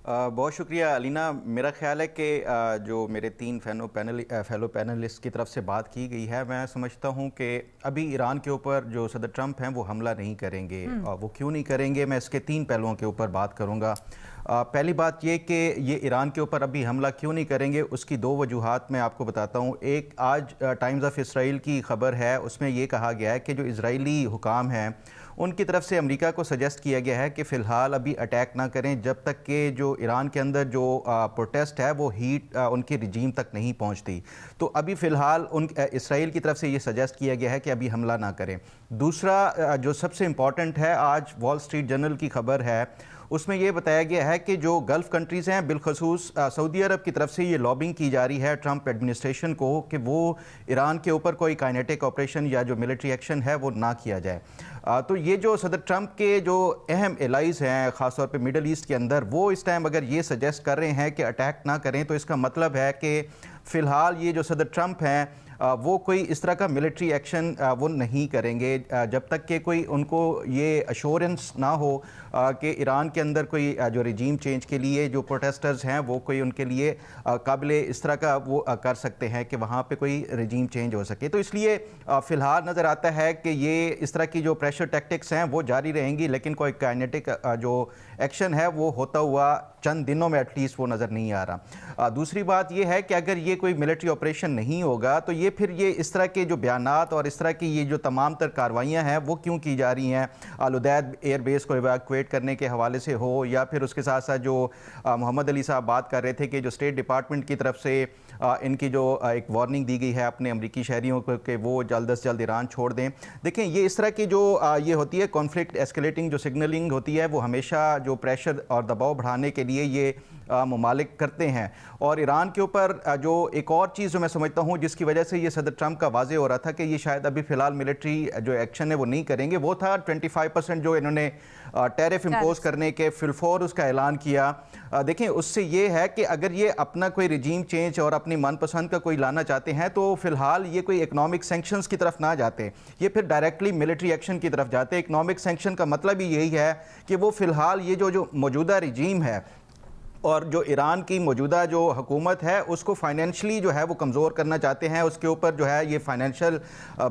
बहुत शुक्रिया अलीना। मेरा ख्याल है कि जो मेरे 3 फेलो पैनलिस्ट की तरफ से बात की गई है, मैं समझता हूं कि अभी ईरान के ऊपर जो सदर ट्रंप हैं वो हमला नहीं करेंगे। वो क्यों नहीं करेंगे, मैं इसके 3 पहलुओं के ऊपर बात करूंगा। पहली बात ये कि ये ईरान के ऊपर अभी हमला क्यों नहीं करेंगे, उसकी 2 वजूहात मैं आपको बताता हूँ। एक, आज टाइम्स ऑफ इसराइल की खबर है, उसमें ये कहा गया है कि जो इजरायली हुकाम हैं उनकी तरफ से अमेरिका को सजेस्ट किया गया है कि फ़िलहाल अभी अटैक ना करें जब तक कि जो ईरान के अंदर जो प्रोटेस्ट है वो हीट उनके रिजीम तक नहीं पहुंचती। तो अभी फ़िलहाल इसराइल की तरफ से ये सजेस्ट किया गया है कि अभी हमला ना करें। दूसरा जो सबसे इम्पॉर्टेंट है, आज वॉल स्ट्रीट जर्नल की खबर है, उसमें ये बताया गया है कि जो गल्फ़ कंट्रीज़ हैं, बिलखसूस सऊदी अरब की तरफ से ये लॉबिंग की जा रही है ट्रंप एडमिनिस्ट्रेशन को कि वो ईरान के ऊपर कोई काइनेटिक ऑपरेशन या जो मिलिट्री एक्शन है वो ना किया जाए। तो ये जो सदर ट्रंप के जो अहम एलाइज़ हैं ख़ासतौर पे मिडल ईस्ट के अंदर, वो इस टाइम अगर ये सजेस्ट कर रहे हैं कि अटैक ना करें, तो इसका मतलब है कि फ़िलहाल ये जो सदर ट्रंप हैं वो कोई इस तरह का मिलिट्री एक्शन वो नहीं करेंगे जब तक कि कोई उनको ये अश्योरेंस ना हो कि ईरान के अंदर कोई जो रिजीम चेंज के लिए जो प्रोटेस्टर्स हैं वो कोई उनके लिए काबिले इस तरह का वो कर सकते हैं कि वहाँ पे कोई रिजीम चेंज हो सके। तो इसलिए फ़िलहाल नज़र आता है कि ये इस तरह की जो प्रेशर टैक्टिक्स हैं वो जारी रहेंगी, लेकिन कोई काइनेटिक जो एक्शन है वो होता हुआ चंद दिनों में एटलीस्ट वो नज़र नहीं आ रहा। दूसरी बात ये है कि अगर ये कोई मिलिट्री ऑपरेशन नहीं होगा तो ये फिर ये इस तरह के जो बयानात और इस तरह की ये जो तमाम तर कार्रवाइयाँ हैं वो क्यों की जा रही हैं, लुदैद एयरबेस को इवैक्यूएट करने के हवाले से हो, या फिर उसके साथ साथ जो मोहम्मद अली साहब बात कर रहे थे कि जो स्टेट डिपार्टमेंट की तरफ से इनकी जो एक वार्निंग दी गई है अपने अमरीकी शहरियों को कि वो जल्द से जल्द ईरान छोड़ दें। देखें, ये इस तरह की जो ये होती है कॉन्फ्लिक्ट एस्केलेटिंग जो सिग्नलिंग होती है, वो हमेशा जो प्रेशर और दबाव बढ़ाने के लिए ये ममालिक करते हैं। और ईरान के ऊपर जो एक और चीज़ जो मैं समझता हूँ जिसकी वजह से ये सदर ट्रंप का वाजे हो रहा था कि ये शायद अभी फ़िलहाल मिलिट्री जो एक्शन है वो नहीं करेंगे, वो था 25% जो इन्होंने टैरिफ इम्पोज करने के फिलफोर उसका ऐलान किया। देखें, उससे ये है कि अगर ये अपना कोई रिजीम चेंज और अपनी मनपसंद का कोई लाना चाहते हैं तो फ़िलहाल ये कोई इकनॉमिक सेंक्शंस की तरफ ना जाते, ये फिर डायरेक्टली मिलिट्री एक्शन की तरफ जाते। इकनॉमिक सेंक्शन का मतलब ही यही है कि वो फ़िलहाल ये जो मौजूदा रिजीम है और जो ईरान की मौजूदा जो हुकूमत है उसको फाइनेंशली जो है वो कमज़ोर करना चाहते हैं, उसके ऊपर जो है ये फाइनेंशियल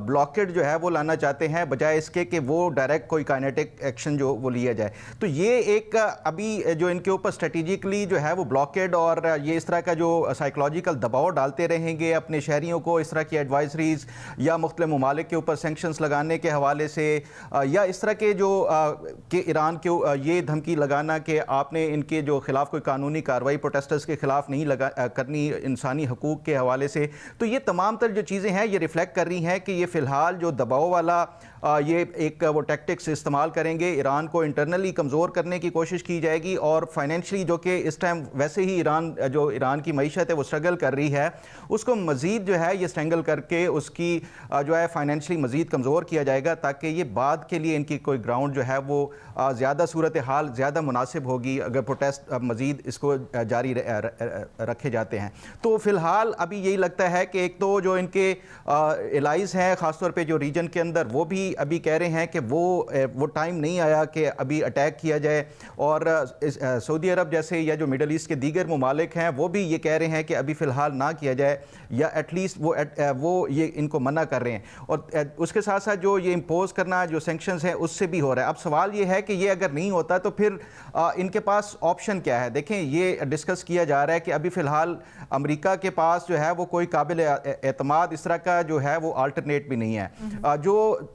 ब्लॉकेड जो है वो लाना चाहते हैं, बजाय इसके कि वो डायरेक्ट कोई काइनेटिक एक्शन जो वो लिया जाए। तो ये एक अभी जो इनके ऊपर स्ट्रेटेजिकली जो है वो ब्लॉकेड और ये इस तरह का जो साइकोलॉजिकल दबाव डालते रहेंगे अपने शहरियों को, इस तरह की एडवाइजरीज या मुख्तलिफ ममालिक के ऊपर सेंक्शंस लगाने के हवाले से, या इस तरह के जो कि ईरान के ये धमकी लगाना कि आपने इनके जो खिलाफ कोई कानूनी कार्रवाई प्रोटेस्टर्स के खिलाफ नहीं करनी इंसानी हकूक़ के हवाले से। तो ये तमाम तर जो चीज़ें हैं ये रिफ्लेक्ट कर रही हैं कि ये फ़िलहाल जो दबाव वाला ये एक वो टैक्टिक्स इस्तेमाल करेंगे, ईरान को इंटरनली कमज़ोर करने की कोशिश की जाएगी और फाइनेंशली जो कि इस टाइम वैसे ही ईरान की मईशत है वो स्ट्रगल कर रही है, उसको मज़ीद जो है ये स्ट्रेंगल करके उसकी जो है फाइनेंशली मज़ीद कमज़ोर किया जाएगा, ताकि ये बाद के लिए इनकी कोई ग्राउंड जो है वो ज़्यादा सूरत हाल ज़्यादा मुनासिब होगी अगर प्रोटेस्ट मज़ीद इसको जारी रखे जाते हैं। तो फ़िलहाल अभी यही लगता है कि एक तो जो इनके एलाइज़ हैं ख़ासतौर पे जो रीजन के अंदर, वो भी अभी कह रहे हैं कि वो टाइम नहीं आया कि अभी अटैक किया जाए, और सऊदी अरब जैसे या जो मिडल ईस्ट के दीगर ममालिक हैं वो भी ये कह रहे हैं कि अभी फ़िलहाल ना किया जाए, या एटलीस्ट वो ये इनको मना कर रहे हैं। और उसके साथ साथ जो ये इम्पोज करना जो सेंक्शंस हैं उससे भी हो रहा है। अब सवाल ये है कि ये अगर नहीं होता तो फिर इनके पास ऑप्शन क्या है। देखें, ये डिस्कस किया जा रहा है कि अभी फ़िलहाल अमेरिका के पास जो है वो कोई काबिल एतमाद इस तरह का जो है वो अल्टरनेट भी नहीं है। जो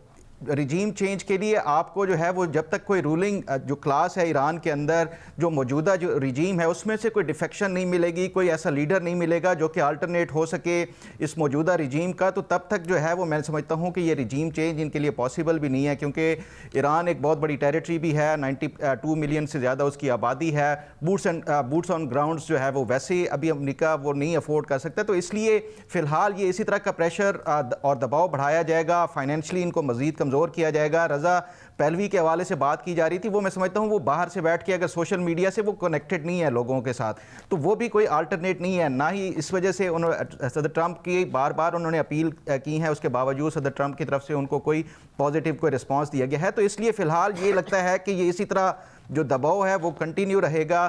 रिजीम चेंज के लिए आपको जो है वो जब तक कोई रूलिंग जो क्लास है ईरान के अंदर, जो मौजूदा जो रिजीम है उसमें से कोई डिफेक्शन नहीं मिलेगी, कोई ऐसा लीडर नहीं मिलेगा जो कि अल्टरनेट हो सके इस मौजूदा रिजीम का, तो तब तक जो है वो मैं समझता हूँ कि ये रिजीम चेंज इनके लिए पॉसिबल भी नहीं है, क्योंकि ईरान एक बहुत बड़ी टेरिटरी भी है, 92 मिलियन से ज़्यादा उसकी आबादी है, बूट्स ऑन ग्राउंड्स जो है वो वैसे अभी अमेरिका वो नहीं अफोर्ड कर सकता। तो इसलिए फ़िलहाल ये इसी तरह का प्रेशर और दबाव बढ़ाया जाएगा, फाइनेंशियली इनको मज़ीद कमज़ोर किया जाएगा। रज़ा पहलवी के हवाले से बात की जा रही थी, वो मैं समझता हूँ वो बाहर से बैठ के अगर सोशल मीडिया से वो कनेक्टेड नहीं है लोगों के साथ, तो वो भी कोई अल्टरनेट नहीं है। ना ही इस वजह से उन्होंने सदर ट्रंप की बार बार उन्होंने अपील की है, उसके बावजूद सदर ट्रंप की तरफ से उनको कोई पॉजिटिव कोई रिस्पॉन्स दिया गया है। तो इसलिए फ़िलहाल ये लगता है कि ये इसी तरह जो दबाव है वो कंटिन्यू रहेगा,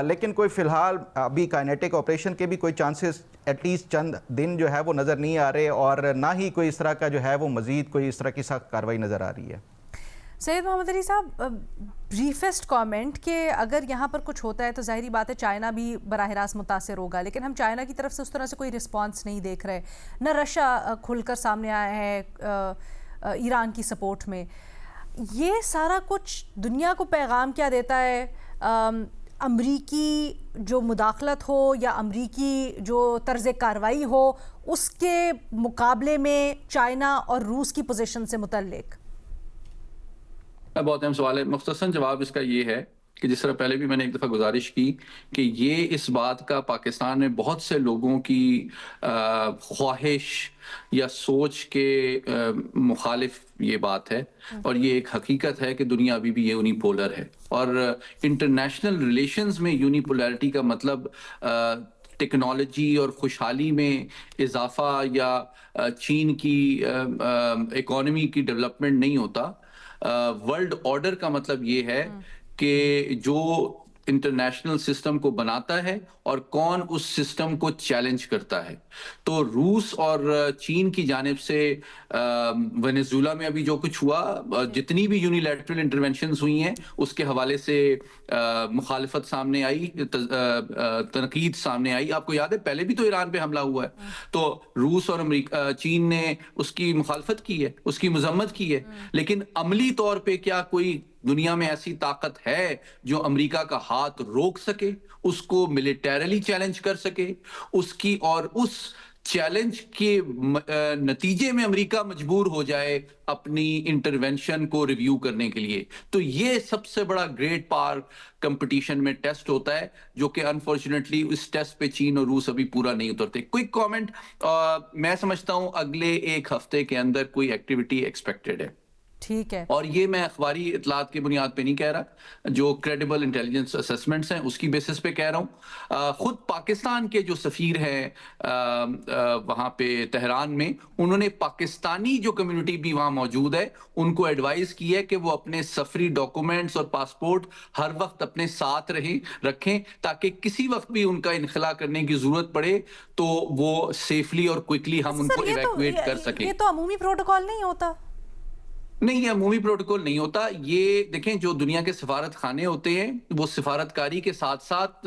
लेकिन कोई फ़िलहाल अभी काइनेटिक ऑपरेशन के भी कोई चांसेस एटलीस्ट चंद दिन जो है वो नज़र नहीं आ रहे, और ना ही कोई इस तरह का जो है वो मज़ीद कोई इस तरह की सख्त कार्रवाई नज़र आ रही है। सैयद मोहम्मद अली साहब, ब्रीफेस्ट कमेंट कि अगर यहाँ पर कुछ होता है तो ज़ाहिरी बात है चाइना भी बराह रास्त मुतासर होगा, लेकिन हम चाइना की तरफ से उस तरह से कोई रिस्पांस नहीं देख रहे, न रशिया खुलकर सामने आया है ईरान की सपोर्ट में। ये सारा कुछ दुनिया को पैगाम क्या देता है? अमरीकी जो मुदाखलत हो या अमरीकी जो तर्ज कार्रवाई हो उसके मुकाबले में चाइना और रूस की पोजीशन से मुतल्लिक? बहुत अहम सवाल है। मुख्तसर जवाब इसका ये है कि जिस तरह पहले भी मैंने एक दफ़ा गुजारिश की कि ये इस बात का पाकिस्तान में बहुत से लोगों की ख्वाहिश या सोच के मुखालिफ ये बात है, और ये एक हकीकत है कि दुनिया अभी भी ये यूनिपोलर है, और इंटरनेशनल रिलेशंस में यूनिपोलैरिटी का मतलब टेक्नोलॉजी और खुशहाली में इजाफा या चीन की इकोनॉमी की डेवलपमेंट नहीं होता। वर्ल्ड ऑर्डर का मतलब ये है कि जो इंटरनेशनल सिस्टम को बनाता है और कौन उस सिस्टम को चैलेंज करता है। तो रूस और चीन की जानिब से वेनेजुएला में अभी जो कुछ हुआ, जितनी भी यूनिलैटरल इंटरवेंशंस हुई हैं उसके हवाले से मुखालिफत सामने आई, तनकीद सामने आई। आपको याद है पहले भी तो ईरान पे हमला हुआ है, तो रूस और चीन ने उसकी मुखालफत की है, उसकी मजम्मत की है, लेकिन अमली तौर पे क्या कोई दुनिया में ऐसी ताकत है जो अमेरिका का हाथ रोक सके, उसको मिलिटरीली चैलेंज कर सके, उसकी और उस चैलेंज के नतीजे में अमेरिका मजबूर हो जाए अपनी इंटरवेंशन को रिव्यू करने के लिए? तो ये सबसे बड़ा ग्रेट पावर कंपटीशन में टेस्ट होता है, जो कि अनफॉर्चुनेटली इस टेस्ट पे चीन और रूस अभी पूरा नहीं उतरते। क्विक कमेंट, मैं समझता हूं अगले एक हफ्ते के अंदर कोई एक्टिविटी एक्सपेक्टेड है। ठीक है, और ये मैं अखबारी इतलात की बुनियाद पे नहीं कह रहा, जो क्रेडिबल इंटेलिजेंस असेसमेंट्स हैं उसकी बेसिस पे कह रहा हूँ। खुद पाकिस्तान के जो सफीर हैं वहाँ पे तेहरान में, उन्होंने पाकिस्तानी जो कम्युनिटी भी वहाँ मौजूद है उनको एडवाइस की है कि वो अपने सफरी डॉक्यूमेंट्स और पासपोर्ट हर वक्त अपने साथ रखें, ताकि किसी वक्त भी उनका इनखला करने की जरूरत पड़े तो वो सेफली और क्विकली हम उनको इवैक्यूएट कर सकें। ये तो अमूमी प्रोटोकॉल नहीं होता? नहीं, ये अमूमी प्रोटोकॉल नहीं होता। ये देखें, जो दुनिया के सफारत खाने होते हैं वो सफारतकारी के साथ साथ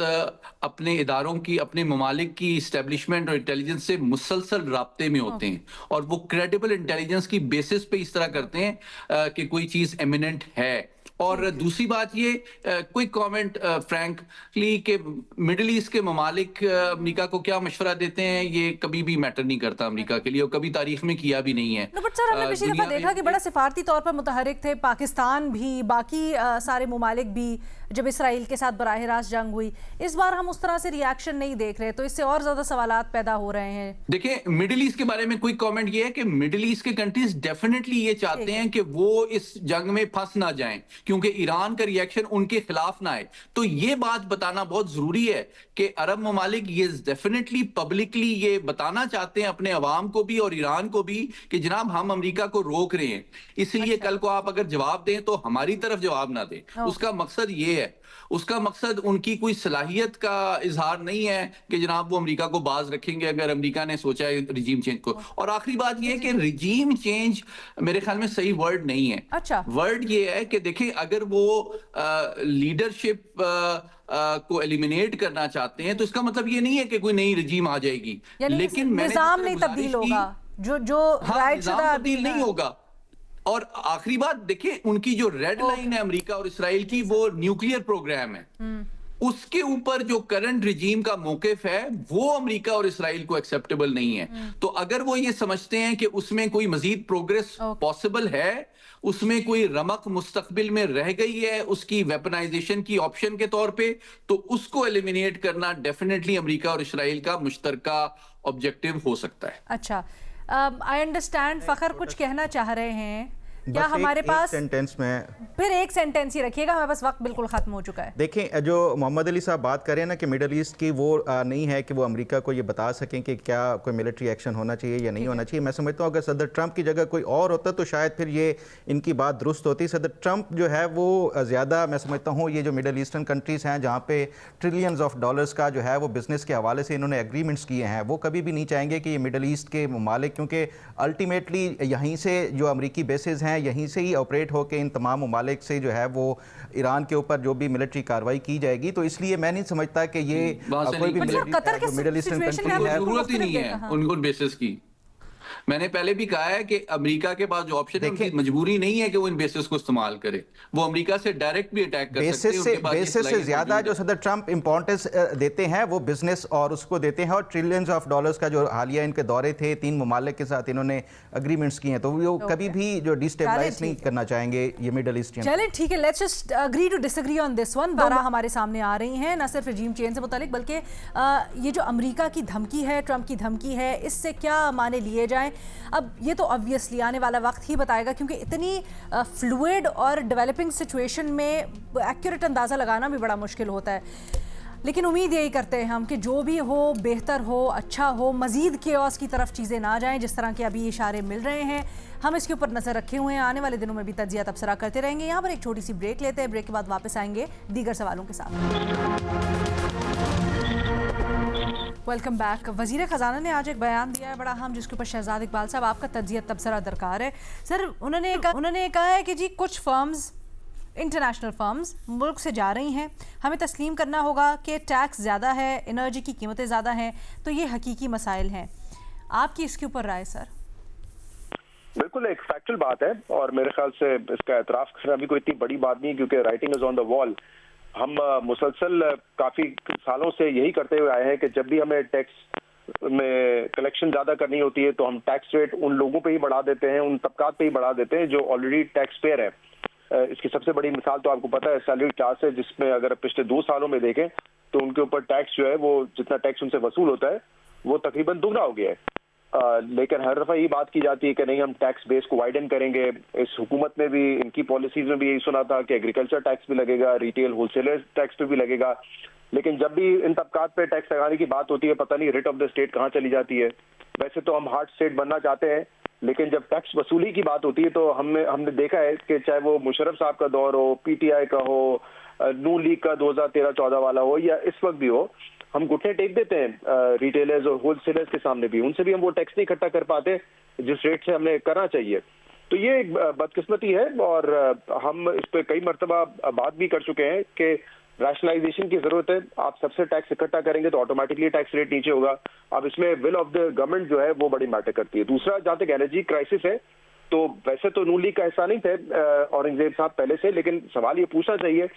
अपने इदारों की, अपने ममालिक की इस्टेब्लिशमेंट और इंटेलिजेंस से मुसलसल राब्ते में होते हैं, और वो क्रेडिबल इंटेलिजेंस की बेसिस पे इस तरह करते हैं कि कोई चीज एमिनेंट है। और दूसरी बात ये, क्विक कमेंट फ्रैंकली, के मिडिल ईस्ट के ममालिक अमेरिका को क्या मशवरा देते हैं ये कभी भी मैटर नहीं करता अमेरिका के लिए, और कभी तारीख में किया भी नहीं है। बट सर, हमने पिछली दफा देखा कि बड़ा सिफारती तौर पर मुतहरिक थे पाकिस्तान भी, बाकी सारे ममालिक भी, जब इसराइल के साथ बराह रास्त जंग हुई। इस बार हम उस तरह से रिएक्शन नहीं देख रहे, तो इससे और ज्यादा सवालात पैदा हो रहे हैं। देखिए, मिडिल ईस्ट के बारे में कोई कमेंट ये है कि मिडिल ईस्ट के कंट्रीज डेफिनेटली ये चाहते हैं कि वो इस जंग में फंस ना जाएं, क्योंकि ईरान का रिएक्शन उनके खिलाफ ना आए। तो ये बात बताना बहुत जरूरी है कि अरब ममालिक ये डेफिनेटली पब्लिकली ये बताना चाहते हैं अपने अवाम को भी और ईरान को भी कि जनाब हम अमेरिका को रोक रहे हैं, इसलिए कल को आप अगर जवाब दें तो हमारी तरफ जवाब ना दें। उसका मकसद ये है, उसका मकसद उनकी कोई सलाहियत का इजहार नहीं है कि जनाब वो अमेरिका को बाज रखेंगे अगर अमेरिका ने सोचा है रिजीम चेंज को। और आखिरी बात ये है कि रिजीम चेंज मेरे ख्याल में सही वर्ड नहीं है। अच्छा, वर्ड ये है कि देखिए, अगर वो लीडरशिप को एलिमिनेट करना चाहते हैं तो इसका मतलब ये नहीं है कि कोई नई रिजीम आ जाएगी, लेकिन निजाम नहीं तब्दील होगा, जो निजाम तब्दील नहीं होगा। और आखिरी बात देखिए, उनकी जो रेड लाइन है अमेरिका और इसराइल की, वो न्यूक्लियर प्रोग्राम है। उसके ऊपर जो करंट रिजीम का मौकिफ है वो अमेरिका और इसराइल को एक्सेप्टेबल नहीं है। तो अगर वो ये समझते हैं कि उसमें कोई मजीद प्रोग्रेस पॉसिबल है, उसमें कोई रमक मुस्तकबिल में रह गई है उसकी वेपनाइजेशन की ऑप्शन के तौर पे, तो उसको एलिमिनेट करना डेफिनेटली अमेरिका और इसराइल का मुश्तरका ऑब्जेक्टिव हो सकता है। अच्छा, आई अंडरस्टैंड। फखर कुछ कहना चाह रहे हैं क्या? हमारे पास सेंटेंस में फिर एक सेंटेंस ही रखिएगा, हमारे पास वक्त बिल्कुल खत्म हो चुका है। देखें, जो मोहम्मद अली साहब बात कर रहे हैं ना कि मिडल ईस्ट की, वो नहीं है कि वो अमेरिका को ये बता सकें कि क्या कोई मिलिट्री एक्शन होना चाहिए या नहीं होना चाहिए। मैं समझता हूँ अगर सदर ट्रंप की जगह कोई और होता तो शायद फिर ये इनकी बात दुरुस्त होती। सदर ट्रंप जो है वो ज़्यादा, मैं समझता हूँ ये जो मिडल ईस्टर्न कंट्रीज़ हैं जहाँ पे ट्रिलियंस ऑफ डॉलर्स का जो है वो बिज़नेस के हवाले से इन्होंने एग्रीमेंट्स किए हैं, वो कभी भी नहीं चाहेंगे कि ये मिडल ईस्ट के ममालिक, क्योंकि अल्टीमेटली यहीं से जो अमरीकी बेसिस हैं यहीं से ही ऑपरेट होकर इन तमाम ममालिक से जो है वो ईरान के ऊपर जो भी मिलिट्री कार्रवाई की जाएगी। तो इसलिए मैं नहीं समझता कि ये कोई भी मिडल ईस्टर्न कंट्री है, जरूरत ही नहीं है उनको बेसिस की। मैंने पहले भी कहा है कि अमेरिका के पास जो ऑप्शन है, उनकी मजबूरी नहीं है कि वो इन बेसिस को इस्तेमाल करे। वो अमेरिका से डायरेक्ट भी अटैक कर सकते हैं। बेसिस से ज्यादा जो सदर ट्रंप इंपॉर्टेंस देते हैं वो बिजनेस और उसको देते हैं, और ट्रिलियंस ऑफ डॉलर्स का जो हालिया इनके दौरे थे 3 ममालिक के साथ इन्होंने एग्रीमेंट्स किए हैं, तो वो कभी भी जो डिस्टेबलाइज नहीं करना चाहेंगे ये मिडल ईस्टियन। चलें ठीक है, let's just agree to disagree on this one. 12 हमारे सामने आ रही हैं, ना सिर्फ रजीम चेंज से मुतालिक बल्कि ये जो अमेरिका की धमकी है, ट्रंप की धमकी है, इससे क्या माने लिए जाएं। अब ये तो ऑब्वियसली आने वाला वक्त ही बताएगा, क्योंकि इतनी फ्लूइड और डेवलपिंग सिचुएशन में एक्यूरेट अंदाज़ा लगाना भी बड़ा मुश्किल होता है। लेकिन उम्मीद यही करते हैं हम कि जो भी हो बेहतर हो, अच्छा हो, मज़ीद केओस की तरफ चीज़ें ना जाएं जिस तरह के अभी इशारे मिल रहे हैं। हम इसके ऊपर नज़र रखे हुए हैं, आने वाले दिनों में भी तज्जिया तबसरा करते रहेंगे। यहाँ पर एक छोटी सी ब्रेक लेते हैं, ब्रेक के बाद वापस आएंगे दीगर सवालों के साथ। Welcome back. वज़ीर ख़जाना ने आज एक बयान दिया है बड़ा अहम, जिसके ऊपर शहजाद इकबाल साहब आपका तज्जिया तबसरा दरकार है। सर, उन्होंने कहा है कि जी कुछ फर्म्स, इंटरनेशनल फर्म्स मुल्क से जा रही हैं, हमें तस्लीम करना होगा कि टैक्स ज़्यादा है, एनर्जी की कीमतें ज़्यादा हैं, तो ये हकीकी मसाइल हैं। आपकी इसके ऊपर राय सर? बिल्कुल एक फैक्चुअल बात है, और मेरे ख्याल से इसका एतराफ़ करना भी कोई इतनी बड़ी बात नहीं है, क्योंकि writing is on the wall. हम मुसलसल काफ़ी सालों से यही करते हुए आए हैं कि जब भी हमें टैक्स में कलेक्शन ज़्यादा करनी होती है तो हम टैक्स रेट उन लोगों पे ही बढ़ा देते हैं, उन तबकात पे ही बढ़ा देते हैं जो ऑलरेडी टैक्स पेयर है। इसकी सबसे बड़ी मिसाल तो आपको पता है सैलरी क्लास है, जिसमें अगर पिछले 2 सालों में देखें तो उनके ऊपर टैक्स जो है वो जितना टैक्स उनसे वसूल होता है वो तकरीबन दुगना हो गया है। लेकिन हर दफ़ा ये बात की जाती है कि नहीं, हम टैक्स बेस को वाइडन करेंगे। इस हुकूमत में भी, इनकी पॉलिसीज में भी यही सुना था कि एग्रीकल्चर टैक्स भी लगेगा, रिटेल होलसेलर टैक्स पे भी लगेगा। लेकिन जब भी इन तबकात पे टैक्स लगाने की बात होती है, पता नहीं रेट ऑफ द स्टेट कहाँ चली जाती है। वैसे तो हम हार्ड स्टेट बनना चाहते हैं, लेकिन जब टैक्स वसूली की बात होती है तो हमने देखा है कि चाहे वो मुशर्रफ साहब का दौर हो, PTI का हो, नून लीग का 2013-14 वाला हो, या इस वक्त भी हो, हम घुटने टेक देते हैं रिटेलर्स और होलसेलर्स के सामने भी। उनसे भी हम वो टैक्स नहीं इकट्ठा कर पाते जिस रेट से हमें करना चाहिए। तो ये एक बदकिस्मती है, और हम इस पर कई मरतबा बात भी कर चुके हैं कि रैशनलाइजेशन की जरूरत है। आप सबसे टैक्स इकट्ठा करेंगे तो ऑटोमेटिकली टैक्स रेट नीचे होगा। अब इसमें विल ऑफ द गवर्नमेंट जो है वो बड़ी मैटर करती है। दूसरा, जहाँ तक एनर्जी क्राइसिस है, तो वैसे तो नून लीग का हिस्सा नहीं थे औरंगजेब साहब पहले से, लेकिन सवाल ये पूछना चाहिए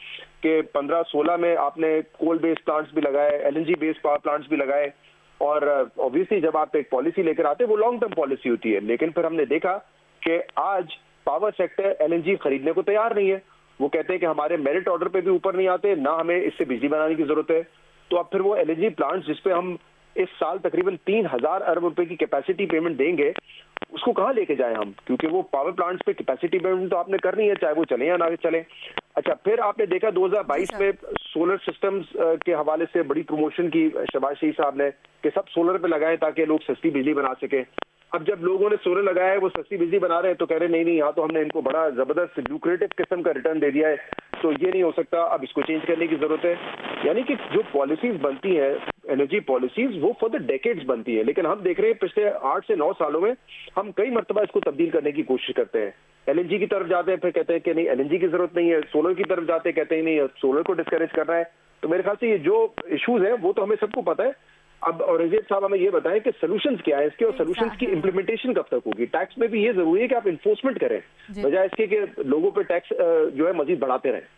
कि 15-16 में आपने कोल बेस्ड प्लांट्स भी लगाए, LNG बेस्ड पावर प्लांट्स भी लगाए, और ऑब्वियसली जब आप एक पॉलिसी लेकर आते हैं वो लॉन्ग टर्म पॉलिसी होती है। लेकिन फिर हमने देखा कि आज पावर सेक्टर LNG खरीदने को तैयार नहीं है। वो कहते हैं कि हमारे मेरिट ऑर्डर पे भी ऊपर नहीं आते, ना हमें इससे बिजली बनाने की जरूरत है। तो अब फिर वो LNG प्लांट्स जिसपे हम इस साल तकरीबन 3000 अरब रुपए की कैपेसिटी पेमेंट देंगे, उसको कहाँ लेके जाएं हम, क्योंकि वो पावर प्लांट्स पे कैपेसिटी पेमेंट तो आपने करनी है, चाहे वो चले या ना चले। अच्छा, फिर आपने देखा 2022 में सोलर सिस्टम्स के हवाले से बड़ी प्रमोशन की शहबाज शरीफ साहब ने कि सब सोलर पे लगाएं ताकि लोग सस्ती बिजली बना सके। अब जब लोगों ने सोलर लगाया है, वो सस्ती बिजली बना रहे हैं, तो कह रहे नहीं, यहाँ तो हमने इनको बड़ा जबरदस्त ल्यूक्रेटिव किस्म का रिटर्न दे दिया है, तो ये नहीं हो सकता, अब इसको चेंज करने की जरूरत है। यानी कि जो पॉलिसीज बनती है, एनर्जी पॉलिसीज, वो फॉर द डेकेड्स बनती है। लेकिन हम देख रहे हैं पिछले 8 से 9 सालों में हम कई मरतबा इसको तब्दील करने की कोशिश करते हैं। LNG की तरफ जाते हैं, फिर कहते हैं कि नहीं LNG की जरूरत नहीं है। सोलर की तरफ जाते हैं, कहते हैं नहीं सोलर को डिस्करेज करना है। तो मेरे ख्याल से ये जो इश्यूज है वो तो हमें सबको पता है, अब औरंगजेब साहब हमें ये बताएं कि सॉल्यूशंस क्या है इसके, और सॉल्यूशंस की इम्प्लीमेंटेशन कब तक होगी। टैक्स में भी ये जरूरी है कि आप इन्फोर्समेंट करें, बजाय इसके कि लोगों पे टैक्स जो है मजीद बढ़ाते रहें।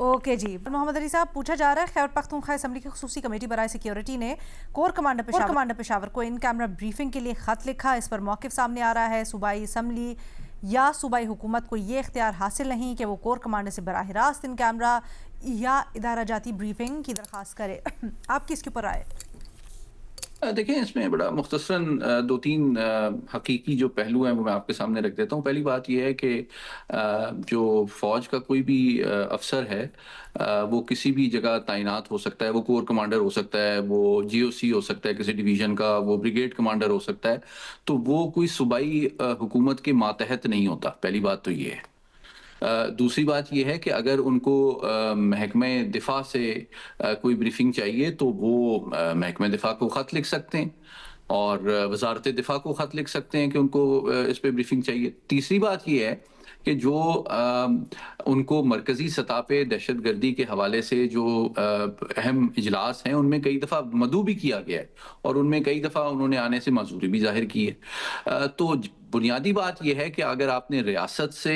ओके जी, मोहम्मद अली साहब, पूछा जा रहा है खैबर पख्तूनख्वा असम्बली की खुसूसी कमेटी बराए सिक्योरिटी ने कोर कमांडर पेशावर को इन कैमरा ब्रीफिंग के लिए खत लिखा। इस पर मौक़िफ़ सामने आ रहा है सूबाई असम्बली या सूबाई हुकूमत को ये इख्तियार हासिल नहीं कि वो कोर कमांडर से बराह रास्त इन कैमरा या इदारा जाती ब्रीफिंग की दरख्वास्त करे। आपकी इसके ऊपर राय? देखें, इसमें बड़ा मुख्तसरन दो तीन हकीकी जो पहलू हैं वो मैं आपके सामने रख देता हूँ। पहली बात यह है कि जो फ़ौज का कोई भी अफसर है वो किसी भी जगह तैनात हो सकता है। वो कोर कमांडर हो सकता है, वो GOC हो सकता है किसी डिवीज़न का, वो ब्रिगेड कमांडर हो सकता है। तो वो कोई सूबाई हुकूमत के मातहत नहीं होता। पहली बात तो ये है। दूसरी बात यह है कि अगर उनको महकमे दिफा से कोई ब्रीफिंग चाहिए तो वो महकमे दिफा को ख़त लिख सकते हैं और वजारत दिफा को ख़त लिख सकते हैं कि उनको इस पे ब्रीफिंग चाहिए। तीसरी बात यह है कि जो उनको मरकज़ी सतह पे दहशत गर्दी के हवाले से जो अहम इजलास हैं उनमें कई दफ़ा मदऊ भी किया गया है और उनमें कई दफ़ा उन्होंने आने से माजूरी भी जाहिर की है। तो बुनियादी बात यह है कि अगर आपने रियासत से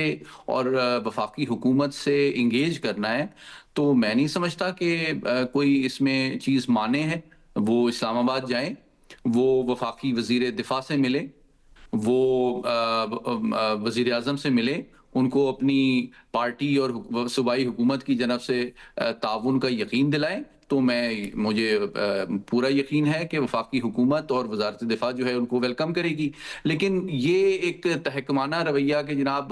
और वफाकी हुकूमत से इंगेज करना है तो मैं नहीं समझता कि कोई इसमें चीज़ माने है। वो इस्लामाबाद जाएं, वो वफाकी वज़ीर दिफा से मिले, वो वज़ीर आज़म से मिले, उनको अपनी पार्टी और सूबाई हुकूमत की जनब से ताउन का यकीन दिलाएं। तो मुझे पूरा यकीन है कि वफाकी हुकूमत और वजारत दिफा जो है उनको वेलकम करेगी। लेकिन ये एक तहकमाना रवैया कि जनाब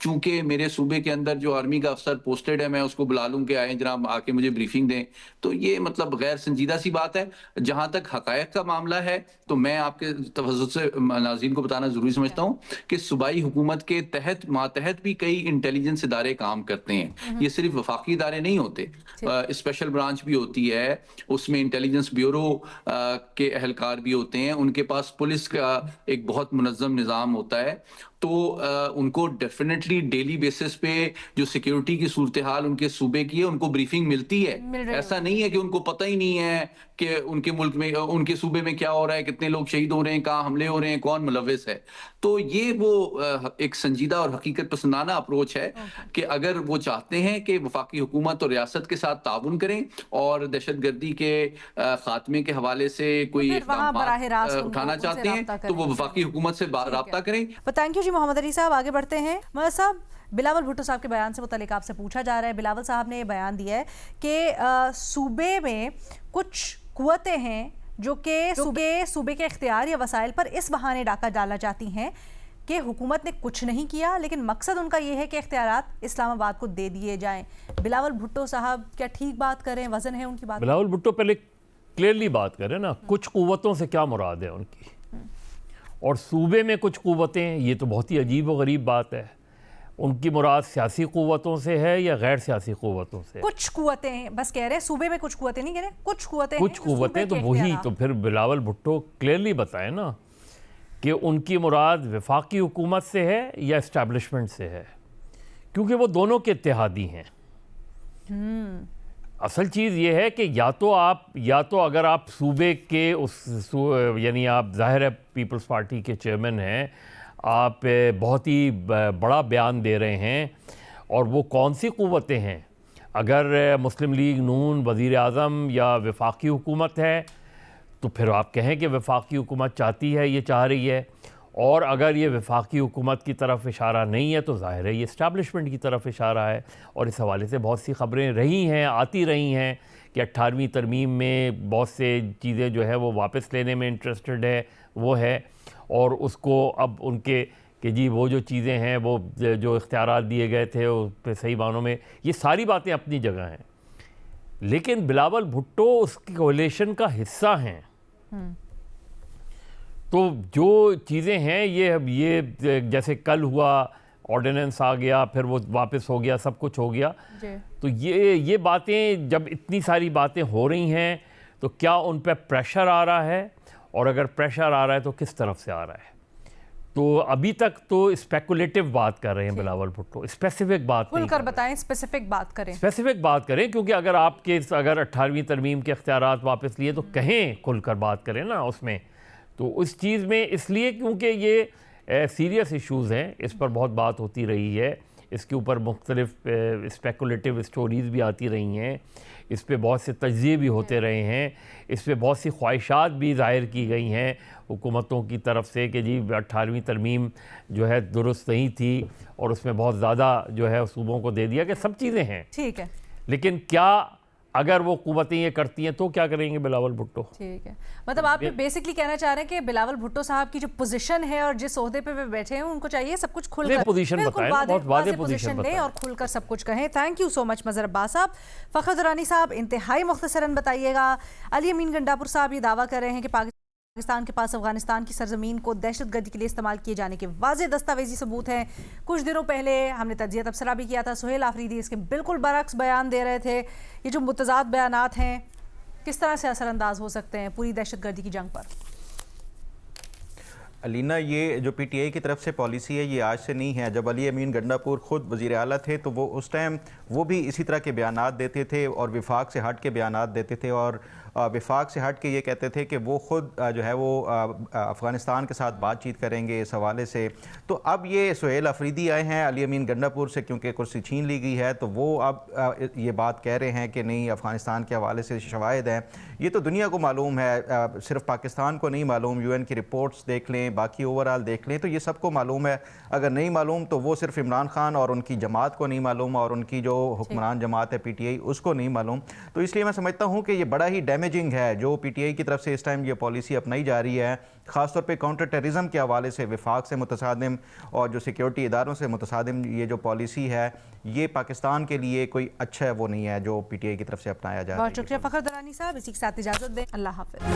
चूंकि मेरे सूबे के अंदर जो आर्मी का अफसर पोस्टेड है मैं उसको बुला लूँ कि आए जनाब आके मुझे ब्रीफिंग दें, तो ये मतलब गैर संजीदा सी बात है। जहाँ तक हकायक का मामला है तो मैं आपके तवज्जुह से नाज़रीन को बताना ज़रूरी समझता हूँ कि सूबाई हुकूमत के मातहत भी कई इंटेलिजेंस इदारे काम करते हैं। ये सिर्फ वफाकी इदारे नहीं होते, स्पेशल ब्रांच भी होती है, उसमें इंटेलिजेंस ब्यूरो के एहलकार भी होते हैं, उनके पास पुलिस का एक बहुत मुनज़्ज़म निज़ाम होता है। तो उनको डेफिनेटली डेली बेसिस पे जो सिक्योरिटी की सूरत हाल उनके सूबे की है उनको ब्रीफिंग मिलती है। ऐसा नहीं है कि उनको पता ही नहीं है कि उनके मुल्क में, उनके सूबे में क्या हो रहा है, कितने लोग शहीद हो रहे हैं, कहाँ हमले हो रहे हैं, कौन मुलव्विस है। तो ये वो एक संजीदा और हकीकत पसंदाना अप्रोच है कि अगर वो चाहते हैं कि वफाकी हुकूमत और रियासत के साथ ताउन करें और दहशत गर्दी के खात्मे के हवाले से कोई उठाना चाहते हैं तो वो वफाकी हुकूमत से राब्ता करें। थैंक यू जी मोहम्मद अली साहब। आगे बढ़ते हैं। मोहम्मद साहब, बिलावल भुट्टो साहब के बयान से मुतालिक आपसे पूछा जा रहा है। बिलावल साहब ने ये बयान दिया है कि सूबे में कुछ कुव्वतें हैं जो कि सूबे के इख्तियार या वसाइल पर इस बहाने डाका डाला जाती हैं कि हुकूमत ने कुछ नहीं किया, लेकिन मकसद उनका ये है कि इख्तियारात इस्लामाबाद को दे दिए जाएं। बिलावल भुट्टो साहब क्या ठीक बात करें, वजन है उनकी बात? बिलावल भुट्टो पहले क्लियरली बात करें ना, कुछ कुव्वतों से क्या मुराद है उनकी, और सूबे में कुछ कुव्वतें, ये तो बहुत ही अजीब व गरीब बात है। उनकी मुराद सियासी कुव्वतों से है या गैर सियासी कुव्वतों से? कुछ कुव्वतें बस कह रहे हैं, सूबे में कुछ कुव्वतें नहीं कह रहे, कुछ कुव्वतें तो वही तो फिर बिलावल भुट्टो क्लियरली बताएं ना कि उनकी मुराद वफाकी हुकूमत से है या इस्टेब्लिशमेंट से है, क्योंकि वो दोनों के इत्तेहादी हैं। असल चीज़ ये है कि या तो अगर आप सूबे के यानी आप ज़ाहिर है पीपल्स पार्टी के चेयरमैन हैं, आप बहुत ही बड़ा बयान दे रहे हैं, और वो कौन सी कुव्वतें हैं? अगर मुस्लिम लीग नून, वज़ीर आज़म या वफाकी हुकूमत है तो फिर आप कहें कि वफाकी हुकूमत चाहती है, ये चाह रही है, और अगर ये वफाकी हुकूमत की तरफ इशारा नहीं है तो ज़ाहिर है ये इस्टेब्लिशमेंट की तरफ इशारा है। और इस हवाले से बहुत सी ख़बरें रही हैं, आती रही हैं कि 18वीं तरमीम में बहुत से चीज़ें जो है वो वापस लेने में इंटरेस्टेड है, वो है, और उसको अब उनके कि जी वो जो चीज़ें हैं वो जो इख्तियारात दिए गए थे उस पर सही मानों में, ये सारी बातें अपनी जगह हैं, लेकिन बिलावल भुट्टो उसकी कोलिशन का हिस्सा हैं। तो जो चीज़ें हैं ये जैसे कल हुआ, ऑर्डिनेंस आ गया, फिर वो वापस हो गया, सब कुछ हो गया, तो ये बातें, जब इतनी सारी बातें हो रही हैं तो क्या उन पर प्रेशर आ रहा है, और अगर प्रेशर आ रहा है तो किस तरफ से आ रहा है? तो अभी तक तो स्पेकुलेटिव बात कर रहे हैं बिलावल भुट्टो, स्पेसिफिक बात नहीं खुलकर बताएं, स्पेसिफिक बात करें। स्पेसिफिक बात करें, क्योंकि अगर आपके अगर 18वीं तरमीम के अख्तियारात वापस लिए तो कहें, खुलकर बात करें ना उसमें। तो उस चीज़ में इसलिए क्योंकि ये सीरियस इश्यूज़ हैं, इस पर बहुत बात होती रही है, इसके ऊपर मुख्तलिफ स्पेकुलेटिव स्टोरीज़ भी आती रही हैं, इस पे बहुत से तज्ज़िये भी होते रहे हैं, इस पे बहुत सी ख्वाहिशात भी ज़ाहिर की गई हैं हुकूमतों की तरफ से कि जी 18वीं तरमीम जो है दुरुस्त नहीं थी और उसमें बहुत ज़्यादा जो है सूबों को दे दिया, कि सब चीज़ें हैं। ठीक है, लेकिन क्या अगर वो हुकूमतें ये करती हैं तो क्या करेंगे बिलावल भुट्टो? ठीक है, मतलब आप बेसिकली कहना चाह रहे हैं कि बिलावल भुट्टो साहब की जो पोजीशन है और जिस ओहदे पे वे बैठे हैं उनको चाहिए सब कुछ खुलकर पोजीशन बताएं, बहुत वादे पोजीशन लें और खुलकर सब कुछ कहें। थैंक यू सो मच मजहर अब्बास साहब। फखर दुरानी साहब, इंतहाई मुख्तसरन बताइएगा। अली अमीन गंडापुर साहब ये दावा कर रहे हैं कि पाकिस्तान के पास अफगानिस्तान की सरजमीन को दहशतगर्दी के लिए इस्तेमाल किए जाने के वाज़े दस्तावेजी सबूत हैं। कुछ दिनों पहले हमने तज्जिया तबसरा भी किया था, सुहेल आफरीदी इसके बिल्कुल बरक्स बयान दे रहे थे। ये जो मुतज़ाद बयानात हैं किस तरह से असरअंदाज हो सकते हैं पूरी दहशतगर्दी की जंग पर? अलीना, ये जो पीटीआई की तरफ से पॉलिसी है ये आज से नहीं है। जब अली अमीन गंडापुर खुद वज़ीर आला थे तो वो उस टाइम वो भी इसी तरह के बयानात देते थे और विफाक से हट के बयानात देते थे, और विफाक से हट के ये कहते थे कि वो खुद जो है वो अफ़गानिस्तान के साथ बातचीत करेंगे इस हवाले से। तो अब ये सुहेल अफरीदी आए हैं अली अमीन गंडापुर से, क्योंकि कुर्सी छीन ली गई है, तो वो अब ये बात कह रहे हैं कि नहीं, अफ़गानिस्तान के हवाले से शवाहिद हैं। ये तो दुनिया को मालूम है, सिर्फ पाकिस्तान को नहीं मालूम, यूएन की रिपोर्ट्स देख लें, बाकी ओवरऑल देख लें तो ये सबको मालूम है। अगर नहीं मालूम तो वो सिर्फ इमरान खान और उनकी जमात को नहीं मालूम और उनकी जो हुक्मरान जमात है पीटीआई उसको नहीं मालूम। तो इसलिए मैं समझता हूँ कि ये बड़ा ही डैमेजिंग है जो पीटीआई की तरफ से इस टाइम ये पॉलिसी अपनाई जा रही है, ख़ासतौर पे काउंटर टेररिज्म के हवाले से विफाक से मुतसादिम और जो सिक्योरिटी इदारों से मुतसादिम ये जो पॉलिसी है ये पाकिस्तान के लिए कोई अच्छा है वो नहीं है जो पीटीआई की तरफ से अपनाया जा रहा है। बहुत शुक्रिया फखर दुरानी साहब, इसी के साथ इजाज़त दें, अल्लाह हाफ़िज़।